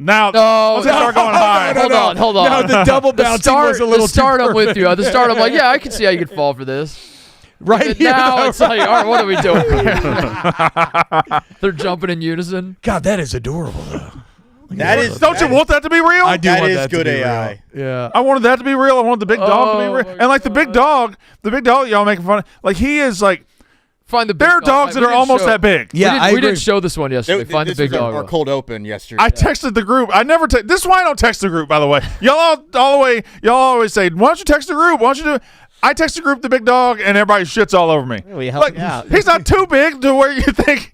now. No, let's start going high. Hold on. No, the double bouncing was a little The start, too I'm with perfect. you. At the start, I'm like, yeah, I can see how you could fall for this. Right But here, now though, it's like, all right, what are we doing? They're jumping in unison. God, that is adorable, though. That is. Don't you want that to be real? I do That want is that good to be AI. real. Yeah. I wanted that to be real. I wanted the big dog to be real. my And like the big dog, y'all making fun of. Like he is like. Find the big There are dog. dogs that are almost that big. Yeah, I we agree. didn't show this one yesterday. Find the big was dog. our cold open yesterday. I texted the group. I never text. This is why I don't text the group. By the way, y'all all the way. Y'all always say, "Why don't you text the group? Why don't you do it?" I text the group the big dog, and everybody shits all over me. We help Like, you out. he's not too big to where you think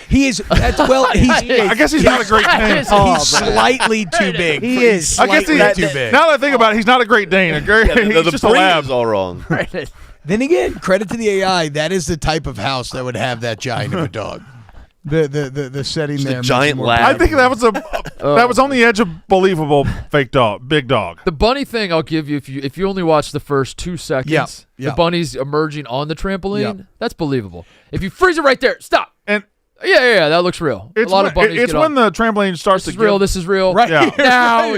He is. That's, well, he's. I guess he's not a great Dane. He's slightly too big. He is. I guess Slightly he's too big. Now that I think about it, he's not a great Dane. He's just a breed lab. is all wrong. Then again, credit to the AI. That is the type of house that would have that giant of a dog. The setting Just a there. makes giant it more lab. I think that was that was on the edge of believable fake dog, big dog. The bunny thing, I'll give you if you only watch the first 2 seconds. Yeah. The bunny's emerging on the trampoline. Yeah. That's believable. If you freeze it right there, stop. And Yeah, that looks real. it's a lot when, of bunnies it's get when on. the trampoline starts This to is real. give- This is real. Right. Yeah.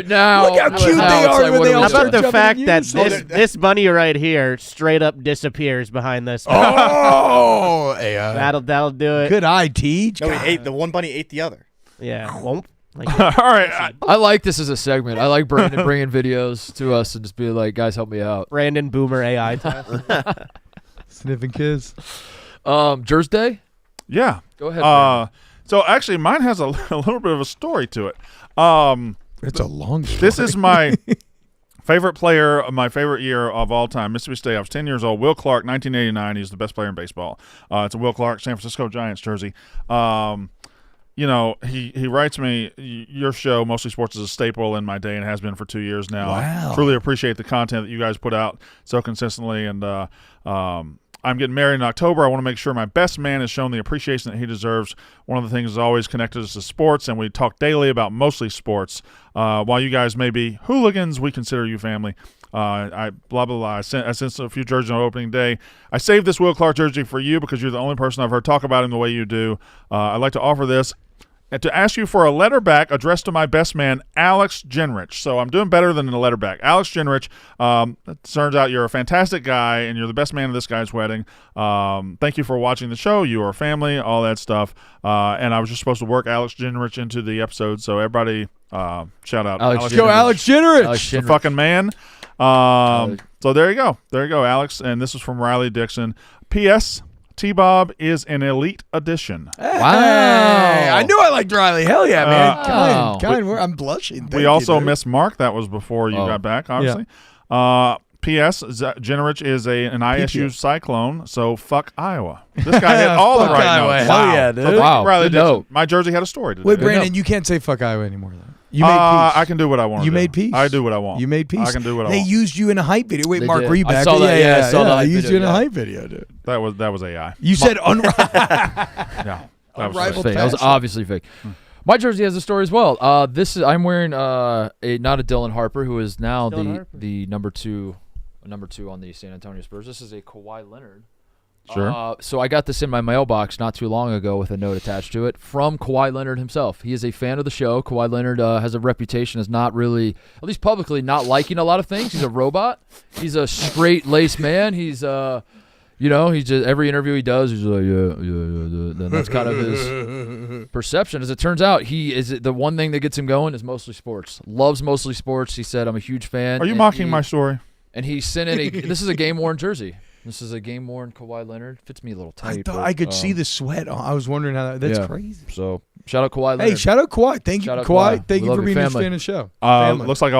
Now. Look how cute now they it's are like, when what they are all we How start doing? about the jumping fact in that unison. this bunny right here straight up disappears behind this? Oh, AI. That'll do it. Good eye, Teach. No, he ate the one bunny ate the other. Yeah. Womp. Like, All right. I like this as a segment. I like Brandon bringing videos to us and just be like, guys, help me out. Brandon Boomer AI test. Sniffing kids. Jers Day? Yeah. Go ahead. Brandon. So actually, mine has a little bit of a story to it. It's a long story. This is my favorite player of my favorite year of all time, Mississippi State. I was 10 years old. Will Clark, 1989. He's the best player in baseball. It's a Will Clark, San Francisco Giants jersey. You know, he writes me, your show, Mostly Sports, is a staple in my day and has been for 2 years now. Wow. I truly appreciate the content that you guys put out so consistently. And I'm getting married in October. I want to make sure my best man is shown the appreciation that he deserves. One of the things is always connected us to sports, and we talk daily about mostly sports. While you guys may be hooligans, we consider you family. I blah, blah, blah. I sent a few jerseys on opening day. I saved this Will Clark jersey for you because you're the only person I've heard talk about him the way you do. I'd like to offer this to ask you for a letter back addressed to my best man, Alex Genrich. So I'm doing better than a letter back. Alex Genrich, it turns out you're a fantastic guy, and you're the best man at this guy's wedding. Thank you for watching the show. You are family, all that stuff. And I was just supposed to work Alex Genrich into the episode, so everybody shout out. Alex Genrich. Alex the fucking man. So there you go. There you go, Alex. And this is from Riley Dixon. P.S. T-Bob is an elite addition. Hey, I knew I liked Riley. Hell yeah, man. Kind. I'm blushing. We also missed Mark. That was before you got back, obviously. P.S. Genrich is an ISU Cyclone, so fuck Iowa. This guy hit all the right Iowa. notes. Hell yeah, dude. Wow. Riley Dixon. My jersey had a story today. Wait, Brandon, you can't say fuck Iowa anymore, though. You made peace. I can do what I want. You made peace. I do what I want. You made peace. I can do what I want. They used you in a hype video. Wait, They Mark, did. were you I back? saw that. Yeah, I saw the I hype used video, you in a yeah. hype video, dude. That was AI. You said Yeah. That was unrivaled fake. That was passion. obviously fake. My jersey has a story as well. I'm wearing not a Dylan Harper, who is now the number two on the San Antonio Spurs. This is a Kawhi Leonard. Sure. So I got this in my mailbox not too long ago with a note attached to it from Kawhi Leonard himself. He is a fan of the show. Kawhi Leonard has a reputation as not really, at least publicly, not liking a lot of things. He's a robot. He's a straight-laced man. He's he's just every interview he does, he's like, yeah. And that's kind of his perception. As it turns out, the one thing that gets him going is mostly sports. Loves mostly sports. He said, I'm a huge fan. Are you mocking my story? And he sent in this is a game-worn jersey. This is a game-worn Kawhi Leonard. Fits me a little tight. I thought I could see the sweat. I was wondering how that's crazy. So shout out Kawhi Leonard. Hey, shout out Kawhi. Thank you, Kawhi. Thank you for being a fan of the show. Looks like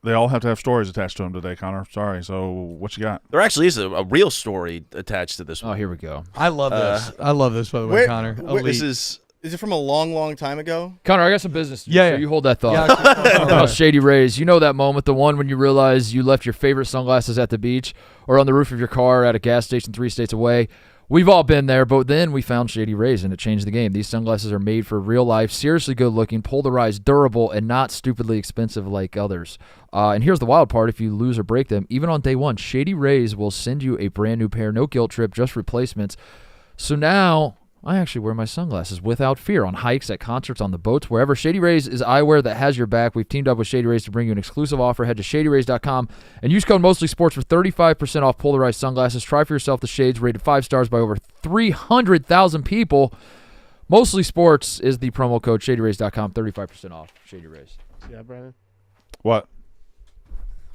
they all have to have stories attached to them today, Connor. Sorry. So what you got? There actually is a real story attached to this one. Oh, here we go. I love this. I love this, by the way, Connor. This is it from a long, long time ago? Connor, I got some business to do, Yeah, so yeah. you hold that thought. About Shady Rays. You know that moment, the one when you realize you left your favorite sunglasses at the beach or on the roof of your car at a gas station 3 states away. We've all been there, but then we found Shady Rays, and it changed the game. These sunglasses are made for real life, seriously good looking, polarized, durable, and not stupidly expensive like others. And here's the wild part. If you lose or break them, even on day one, Shady Rays will send you a brand new pair, no guilt trip, just replacements. So now I actually wear my sunglasses without fear on hikes, at concerts, on the boats, wherever. Shady Rays is eyewear that has your back. We've teamed up with Shady Rays to bring you an exclusive offer. Head to ShadyRays.com and use code MOSTLYSPORTS for 35% off polarized sunglasses. Try for yourself the shades rated 5 stars by over 300,000 people. Mostly Sports is the promo code. ShadyRays.com, 35% off. Shady Rays. Yeah, Brandon. What?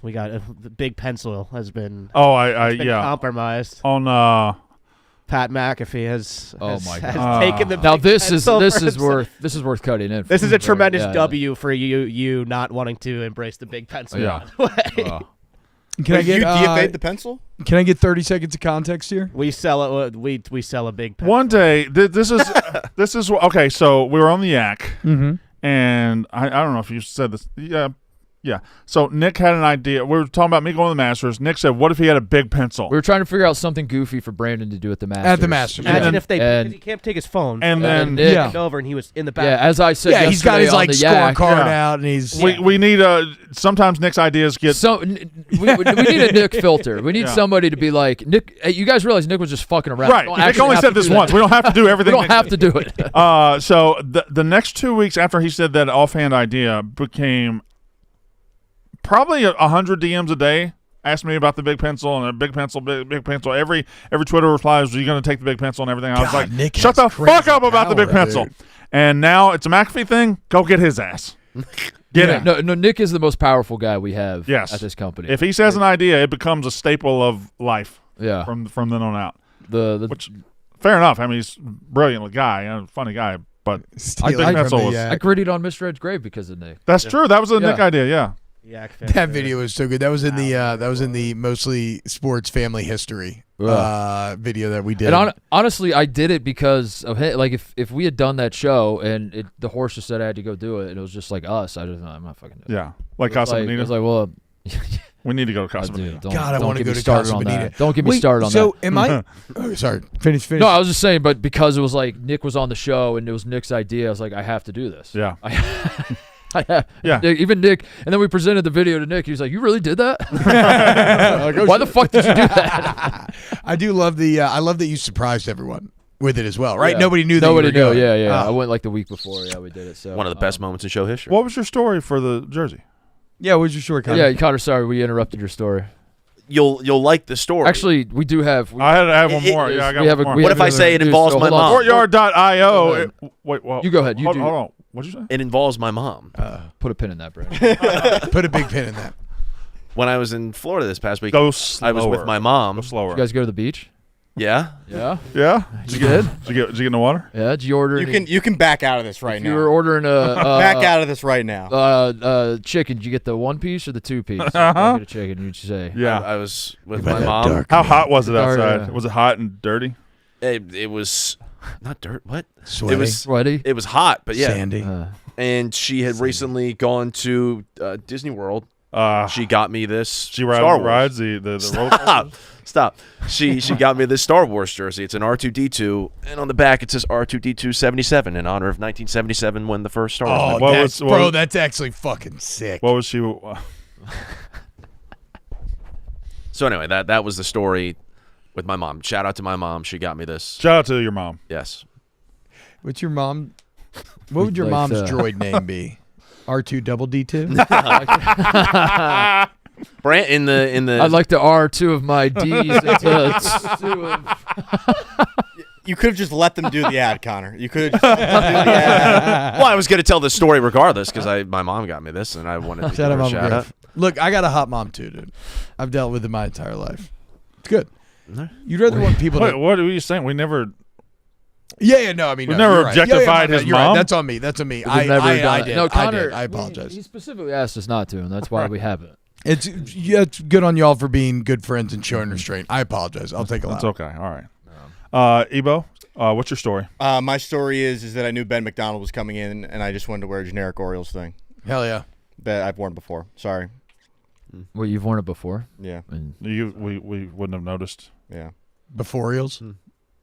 We got the big pencil has been. Compromised on. Pat McAfee has taken the now big this is pencil worth cutting in. This is a tremendous W for you not wanting to embrace the big pencil. Yeah. Can I get? Do you fade the pencil? Can I get 30 seconds of context here? We sell it. We sell a big pencil. One day, this is okay. So we were on the Yak, and I don't know if you said this. Yeah. So Nick had an idea. We were talking about me going to the Masters. Nick said, "What if he had a big pencil?" We were trying to figure out something goofy for Brandon to do at the Masters. At the Masters. Imagine if because he can't take his phone. And then Nick went over and he was in the back. Yeah, as I said, he's got his on the scorecard out, and he's. We need sometimes Nick's ideas get. We need a Nick filter. We need somebody to be like Nick. Hey, you guys realize Nick was just fucking around. Right. Nick only said this once. We don't have to do everything. We don't have to do it. So the next 2 weeks after he said that offhand idea became probably 100 DMs a day. Asked me about the big pencil and a big pencil, big pencil. Every Twitter reply was, "Are you going to take the big pencil?" and everything. I was like, Nick "Shut the fuck up about the big pencil." Dude. And now it's a McAfee thing. Go get his ass. Get him. No, Nick is the most powerful guy we have at this company. If he says an idea, it becomes a staple of life. Yeah. From then on out. Which fair enough. I mean, he's a brilliant guy, a funny guy, but I think pencil was. I gritted on Mr. Ed's grave because of Nick. That's true. That was a Nick idea. Yeah. That video was so good. That was in the Mostly Sports family history video that we did. And honestly, I did it because of him. Like if we had done that show and the horse just said I had to go do it, and it was just like us, I'm not fucking doing it. Yeah, like Casa Bonita. I was like, well, we need to go to Casa Bonita. God, I want to go to Casa Bonita. Don't get me started on that. So am I? Sorry, finish. No, I was just saying, but because it was like Nick was on the show and it was Nick's idea, I was like, I have to do this. Yeah. Yeah. Even Nick, and then we presented the video to Nick. He was like, "You really did that? Why the fuck did you do that?" I do love I love that you surprised everyone. with it as well, right? Yeah. Nobody knew that. Nobody you were knew. going. Yeah. Oh. I went like the week before. Yeah, we did it. So One of the best moments in show history. What was your story for the jersey? Yeah, what was your story, Connor? Yeah, Connor. Sorry, we interrupted your story. You'll like the story. Actually, we do have. I had to have one more. Yeah, I got one more. What if I say it involves my mom? Courtyard.io. Wait, well, You go ahead. Hold on. What did you say? It involves my mom. Put a pin in that, Brandon. Put a big pin in that. When I was in Florida this past week, Go I was with slower. my mom. Go slower. You guys go to the beach? Yeah. Yeah. Yeah. You good? Did you get in the water? Yeah. Did you order? You can back out of this right now. You were ordering a back out of this right now. Chicken. Did you get the 1 piece or the 2 piece? Uh-huh. Get a chicken. You'd say. Yeah. I was with my mom. How hot was it outside? Yeah. Was it hot and dirty? It was not dirt. What? Sweaty. It was Sweaty. It was hot, but yeah. Sandy. And she had recently gone to Disney World. She got me this. She Star Wars. rides the roller coaster? Stop. She got me this Star Wars jersey. It's an R2D2, and on the back it says R2D2 77 in honor of 1977 when the first Star Wars. Bro, that's actually fucking sick. What was she? So anyway, that was the story with my mom. Shout out to my mom. She got me this. Shout out to your mom. Yes. What's your mom? What would your mom's droid name be? R2D2? Brant in the. I'd like to R 2 of my D's into 2 of. You could have just let them do the ad, Connor. You could have just let them do the ad. Well, I was going to tell the story regardless because my mom got me this and I wanted to Shout out, give her a Mama shout out. Griff. Look, I got a hot mom too, dude. I've dealt with it my entire life. It's good. You'd rather want people Wait, to. what are you saying? We never. Yeah, no, I mean, We no, never you're right. objectified my his bad. You're right. mom? That's on me. That's on me. We've I never done did. it. No, Connor. I apologize. He specifically asked us not to, and that's why we haven't. It's good on y'all for being good friends and showing restraint. I apologize. I'll take a lot. That's okay. All right. Ebo, what's your story? My story is that I knew Ben McDonald was coming in, and I just wanted to wear a generic Orioles thing Hell yeah. that I've worn before. Sorry. Well, you've worn it before. Yeah. And We wouldn't have noticed. Yeah. Before Orioles?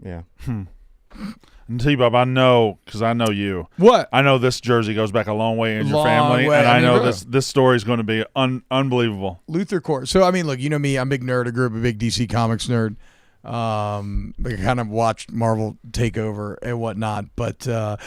Yeah. And T-Bob, I know because I know you. What? I know this jersey goes back a long way in your Long family, way. and I I mean, know bro. this story is going to be unbelievable. Luther Court. So, I mean, look, you know me. I'm a big nerd. I grew up a big DC Comics nerd. I kind of watched Marvel take over and whatnot. But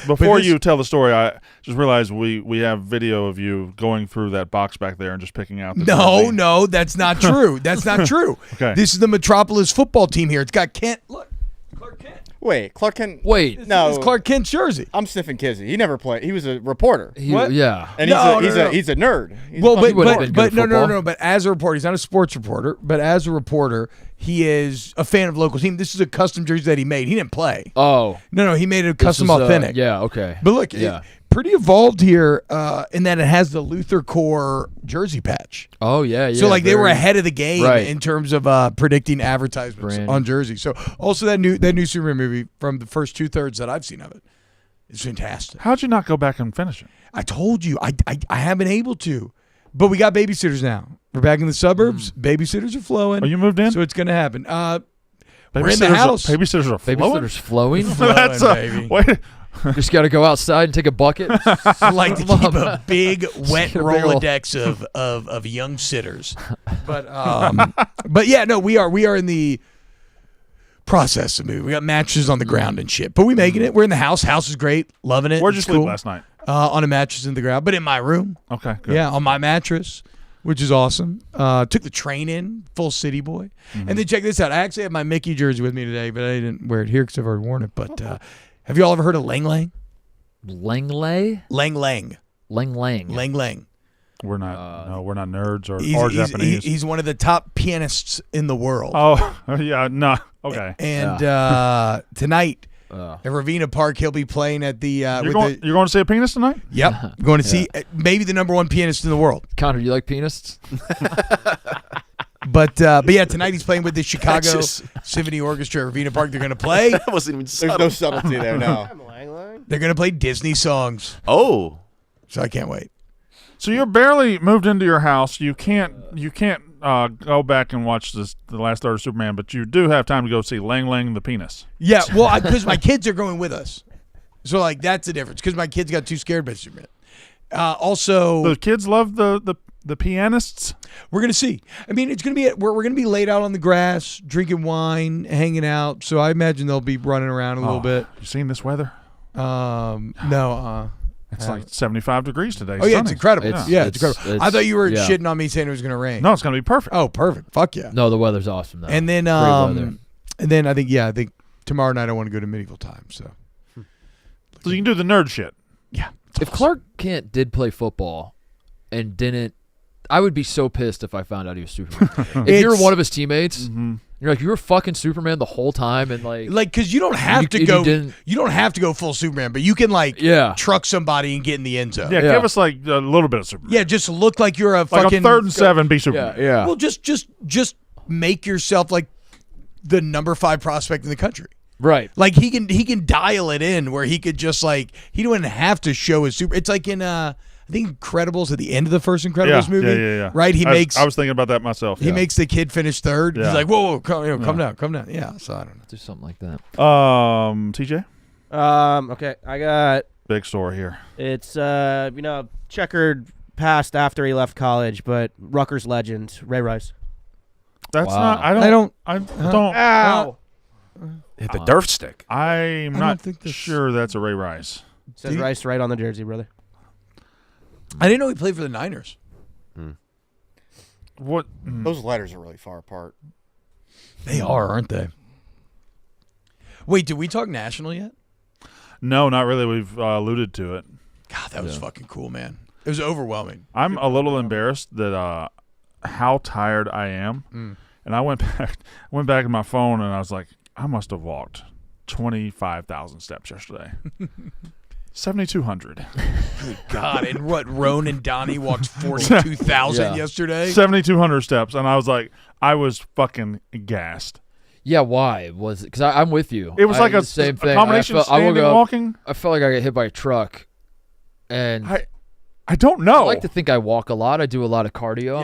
Before this- you tell the story, I just realized we have video of you going through that box back there and just picking out the jersey. No, that's not true. That's not true. Okay. This is the Metropolis football team here. It's got Kent. Look, Clark Kent. Wait, Clark Kent. wait, No. It's Clark Kent's jersey. I'm sniffing Kizzy. He never played. He was a reporter. yeah. And No, he's a nerd. He's Well, a but wouldn't have been good at no. football. But as a reporter, he's not a sports reporter. But as a reporter, he is a fan of local team. This is a custom jersey that he made. He didn't play. Oh, No, he made it this custom is, authentic. yeah. Okay. But look, Yeah. pretty evolved here in that it has the Luther Core jersey patch. Oh yeah. So like they were very- ahead of the game Right. in terms of predicting advertisements Brand. on jerseys. So also that new Superman movie from the first 2/3 that I've seen of it is fantastic. How'd you not go back and finish it? I told you I haven't been able to, but we got babysitters now. We're back in the suburbs. Babysitters are flowing. Oh, you moved in? So it's gonna happen. We're in the house. Babysitters are flowing? Babysitter's flowing. That's baby. wait. Just got to go outside and take a bucket. I like to keep a big wet Get a big ol' Rolodex of young sitters. But yeah, no, we are in the process of moving. We got mattresses on the ground and shit. But we making it. We're in the house. House is great. Loving it. Where'd you It's sleep cool. last night? On a mattress in the ground, but in my room. Okay, good. Yeah, on my mattress, which is awesome. Took the train in, full city boy. And then check this out. I actually have my Mickey jersey with me today, but I didn't wear it here because I've already worn it. But have you all ever heard of Lang Lang? Langley? Lang Lang. Lang Lang. Lang Lang. We're not. No, we're not nerds or He's Japanese. he's one of the top pianists in the world. Oh, yeah. No. Okay. And tonight at Ravina Park, he'll be playing at the. You're going to see a penis tonight? Yep, I'm going to see maybe the #1 pianist in the world. Connor, do you like penises? But yeah, tonight he's playing with the Chicago Symphony Orchestra at Ravina Park. They're going to play. That wasn't even There's no subtlety there. No. They're going to play Disney songs. Oh. So I can't wait. So you're barely moved into your house. You can't go back and watch the last third of Superman, but you do have time to go see Lang Lang the penis. Yeah, well, because my kids are going with us. So, like, that's the difference. Because my kids got too scared by Superman. Also, The kids love the the pianists. We're gonna see. I mean, it's gonna be we're gonna be laid out on the grass, drinking wine, hanging out. So I imagine they'll be running around a little bit. You seen this weather? No. It's like 75 degrees today. Oh yeah, sunny. it's incredible. It's incredible. I thought you were yeah. shitting on me saying it was gonna rain. No, it's gonna be perfect. Oh, perfect. Fuck yeah. No, the weather's awesome though. And then weather. and then I think tomorrow night I want to go to medieval time. So So you can do the nerd shit. yeah. If Clark Kent did play football and didn't, I would be so pissed if I found out he was Superman. If you're one of his teammates, you're like, you were fucking Superman the whole time, and like because you don't have to go. You don't have to go full Superman, but you can truck somebody and get in the end zone. Yeah, give us like a little bit of Superman. Yeah, just look like you're a like fucking a 3rd and 7, be Superman. Yeah. Well, just make yourself like the number 5 prospect in the country. Right. Like he can dial it in where he could just he don't even have to show his super. It's like in I think Incredibles at the end of the first Incredibles movie. Yeah. Right. I was thinking about that myself. He makes the kid finish 3rd. Yeah. He's like, whoa, come down. Yeah. So I don't know. Do something like that. TJ. Okay, I got Big story here. it's checkered past after he left college, but Rutgers legend Ray Rice. That's Wow. not. I don't. Ow! Hit the Durf stick. I'm don't not think that's- sure that's a Ray Rice. Says Rice right on the jersey, brother. I didn't know he played for the Niners. What? Those letters are really far apart. They are, aren't they? Wait, did we talk national yet? No, not really. We've alluded to it. God, that was fucking cool, man. It was overwhelming. I'm a little embarrassed that how tired I am, and I went back in my phone and I was like, I must have walked 25,000 steps yesterday. 7,200. Good God. And what, Roan and Donnie walked 42,000 yesterday? 7,200 steps. And I was like, I was fucking gassed. Yeah, why was it? Because I'm with you. It was like a same thing. combination of standing and walking. I felt like I got hit by a truck, and I don't know. I like to think I walk a lot. I do a lot of cardio.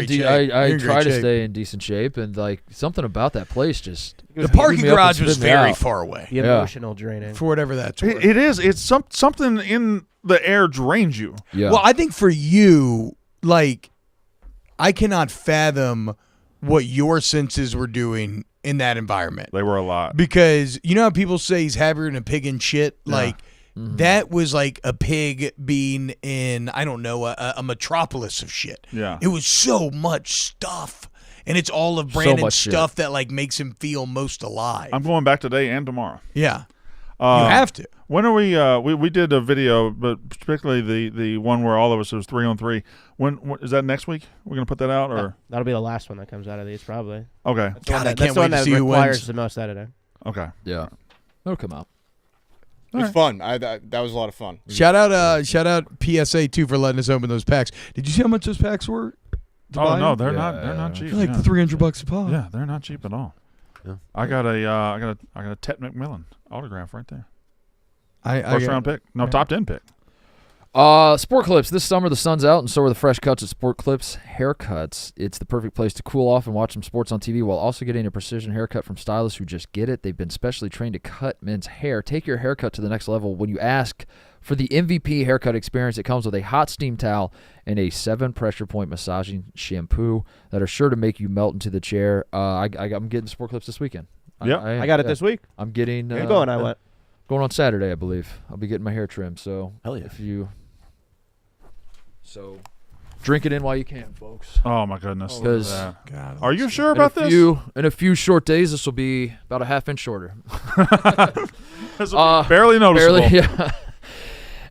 Yeah, I try to stay in decent shape, and like something about that place just the parking garage was very far away. The emotional draining. For whatever that's worth. It is. It's something in the air drains you. Yeah. Well, I think for you, I cannot fathom what your senses were doing in that environment. They were a lot. Because you know how people say he's happier than a pig in shit? That was like a pig being in, I don't know, a metropolis of shit. Yeah. It was so much stuff. And it's all of Brandon's stuff that makes him feel most alive. I'm going back today and tomorrow. Yeah. You have to. When are we did a video, but particularly the one where all of us, it was 3-on-3. When is that next week? We're going to put that out? Or That'll be the last one that comes out of these, probably. Okay. God, I That's can't the one wait to that see who requires wins. the most editing. Okay. Yeah. It'll come out. It was fun. That was a lot of fun. Shout out PSA too for letting us open those packs. Did you see how much those packs were? Oh no, they're not cheap. They're like $300 a pop. Yeah, they're not cheap at all. Yeah. I got a Ted McMillan autograph right there. First round pick. No, top 10 pick. Sport Clips. This summer the sun's out, and so are the fresh cuts at Sport Clips Haircuts. It's the perfect place to cool off and watch some sports on TV while also getting a precision haircut from stylists who just get it. They've been specially trained to cut men's hair. Take your haircut to the next level when you ask for the MVP haircut experience. It comes with a hot steam towel and a 7 pressure point massaging shampoo that are sure to make you melt into the chair. I'm getting Sport Clips this weekend. Yeah, I got it this week. I'm getting. You're going. I went. Going on Saturday, I believe. I'll be getting my hair trimmed. So hell yeah. So drink it in while you can, folks. Oh my goodness. Because are you sure about this? In a few short days, this will be about a half inch shorter. This will be barely noticeable. Barely, yeah.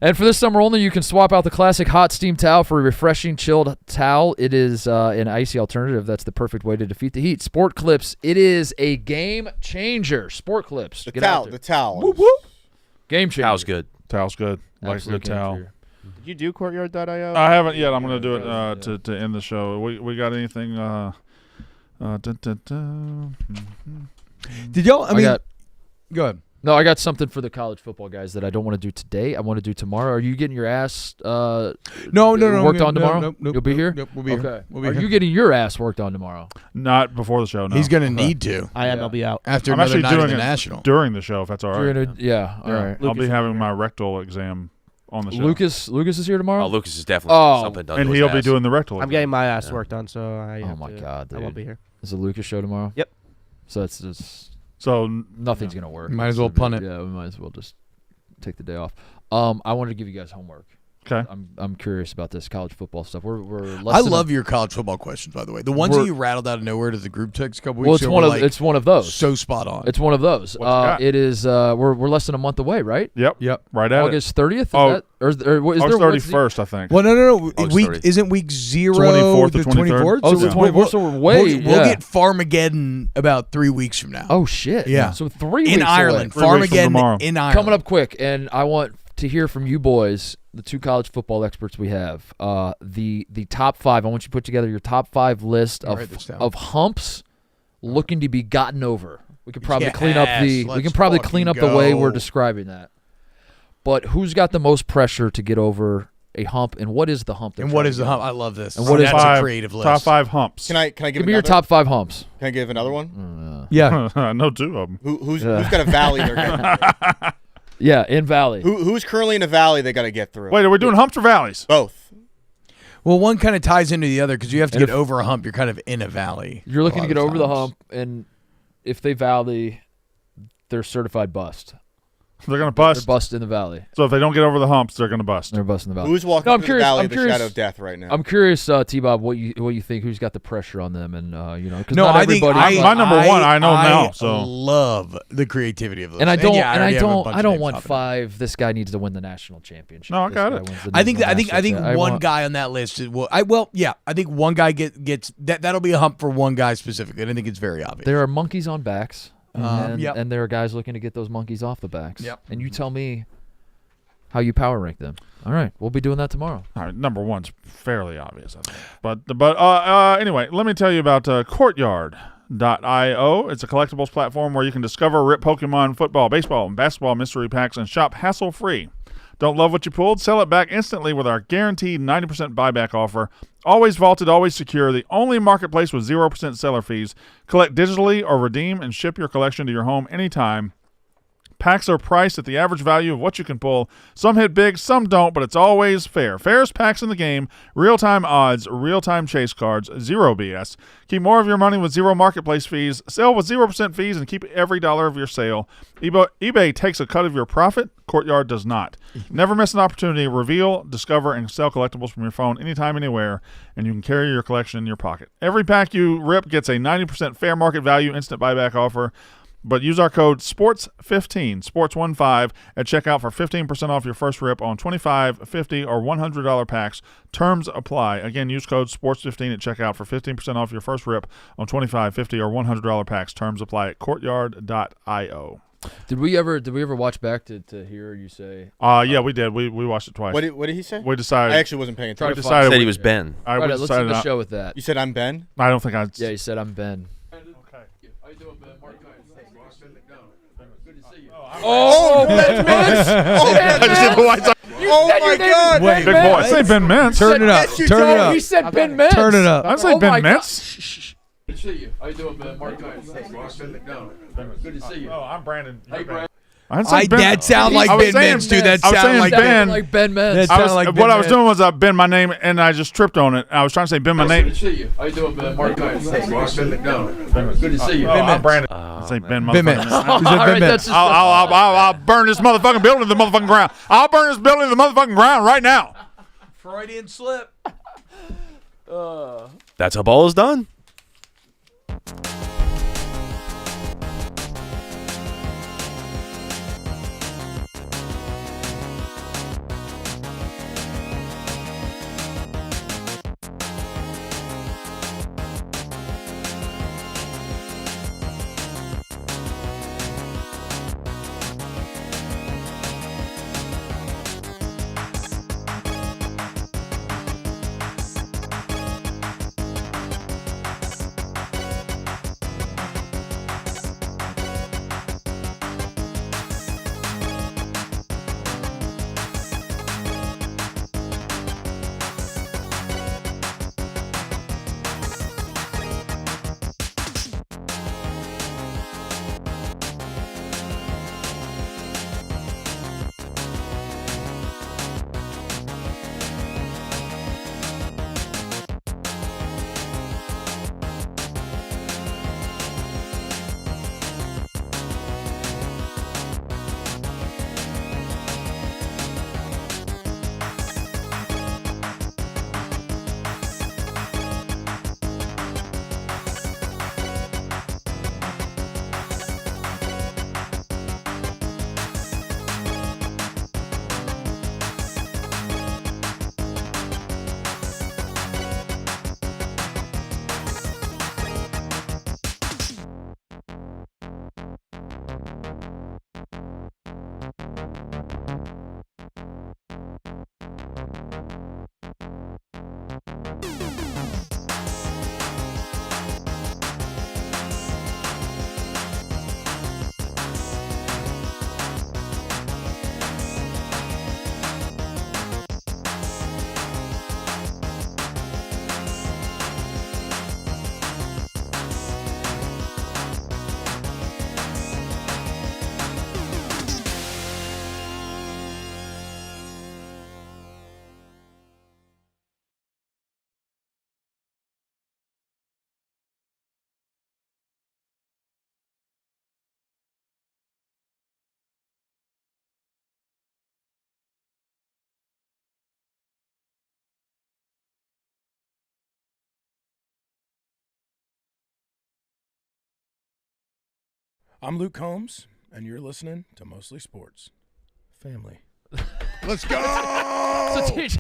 And for this summer only, you can swap out the classic hot steam towel for a refreshing chilled towel. It is an icy alternative. That's the perfect way to defeat the heat. Sport Clips. It is a game changer. Sport Clips. The towel. Whoop, whoop. Game changer. Towel's good. Towel's good. Like a good towel. changer. Did you do Courtyard.io? I haven't yet. I'm going to do it to end the show. We got anything? Did y'all? I mean, go ahead. No, I got something for the college football guys that I don't want to do today. I want to do tomorrow. Are you getting your ass No, worked on tomorrow? Nope, You'll be here? Nope, we'll be here. We'll be Are here. you getting your ass worked on tomorrow? Not before the show. No. He's going to need to. I am. I'll be out. After I'm another actually night doing of the it National. during the show, if that's all right. Yeah, all right. I'll be having my rectal exam on the show. Lucas is here tomorrow. Oh, Lucas is definitely something done. And to his he'll be ass. doing the rectal. I'm getting my ass work done, so I. Oh my god, dude. I won't be here. Is the Lucas show tomorrow? Yep. So it's just yeah. nothing's gonna work. Might as well punt it. Yeah, we might as well just take the day off. I wanted to give you guys homework. Okay. I'm curious about this college football stuff. We're I love your college football questions, by the way. The ones that you rattled out of nowhere to the group text a couple weeks ago. Well, it's one of those. So spot on. It's one of those. It is. We're less than a month away, right? Yep. Right at August 30th. Oh, or is there 31st, I think. Well, no. August Isn't week 0 24th the to 23rd? 24th? Oh, it's the 24th. So we're way. We'll get Farmageddon about 3 weeks from now. Oh shit. Yeah. So 3 weeks in Ireland. away. 3 weeks from tomorrow. Farmageddon in Ireland. Coming up quick, and I want to hear from you boys, the 2 college football experts we have. The top 5. I want you to put together your top 5 list of humps looking to be gotten over. We could probably clean up the way we're describing that. But who's got the most pressure to get over a hump, and what is the hump? And what is the hump? I love this. And what is a creative list? Top 5 humps. Can I give me your top 5 humps? Can I give another one? Yeah. No, 2 of them. Who's got a valley they're getting? Yeah, in Valley. Who's currently in a valley they got to get through? Wait, are we doing humps or valleys? Both. Well, one kind of ties into the other because you have to get over a hump. You're kind of in a valley. You're looking to get over the times. hump, and if they valley, they're certified bust. They're going to bust. They're bust in the Valley. So if they don't get over the humps, they're going to bust. They're busting the Valley. Who's walking through the valley of the shadow of death right now? I'm curious, T-Bob, what you think? Who's got the pressure on them? And because no, not I think everybody. my number one, I know now. So love the creativity of those. And I don't want want 5. This guy needs to win the national championship. No, I got it. I think one guy on that list is I think one guy gets that'll be a hump for one guy specifically. And I think it's very obvious. There are monkeys on backs. Yep. And there are guys looking to get those monkeys off the backs. Yep. And you tell me how you power rank them. All right, we'll be doing that tomorrow. All right, number 1's fairly obvious, I think. But anyway, let me tell you about Courtyard.io. It's a collectibles platform where you can discover rip Pokemon, football, baseball, and basketball mystery packs and shop hassle-free. Don't love what you pulled? Sell it back instantly with our guaranteed 90% buyback offer. Always vaulted, always secure. The only marketplace with 0% seller fees. Collect digitally or redeem and ship your collection to your home anytime. Packs are priced at the average value of what you can pull. Some hit big, some don't, but it's always fair. Fairest packs in the game, real-time odds, real-time chase cards, zero BS. Keep more of your money with zero marketplace fees. Sell with 0% fees and keep every dollar of your sale. eBay takes a cut of your profit. Courtyard does not. Never miss an opportunity. Reveal, discover, and sell collectibles from your phone anytime, anywhere, and you can carry your collection in your pocket. Every pack you rip gets a 90% fair market value instant buyback offer. But use our code SPORTS15, SPORTS15 at checkout for 15% off your first rip on $25, $50, or $100 packs. Terms apply. Again, use code SPORTS15 at checkout for 15% off your first rip on $25, $50, or $100 packs. Terms apply at Courtyard.io. Did we ever watch back to hear you say? Yeah, we did. We watched it twice. What did he say? We decided. I actually wasn't paying attention. We decided said he was Ben. Right, let's end the show with that. You said I'm Ben? I don't think I. Yeah, you said I'm Ben. How you doing, Ben? Mark Ben McDonald. Good to see you. Oh, Ben Mintz! Oh my God! Wait, Big boy. Say Ben Mintz. Turn it up. Turn it up. He said Ben Mintz. Turn it up. I say Ben Mintz. Good to see you. How you doing, Ben? Mark Ben McDonald. Good to see you. Oh, I'm Brandon. Hey, Brandon. That sound like Ben Mintz, dude. That I was sound saying like Ben. Like Ben Mintz. That sound like Ben what I was Mintz. doing was Ben my name, and I just tripped on it. I was trying to say Ben my name. Good to see you. How you doing, Ben? Mark Ben McDonald. Good to see you. Oh, I'm Brandon. I say Ben Ben motherfucking. Mintz. He said Ben Mintz. I'll burn this motherfucking building to the motherfucking ground. I'll burn this building to the motherfucking ground right now. Freudian slip. That's how ball is done. I'm Luke Combs, and you're listening to Mostly Sports. Family. Let's go! So, TJ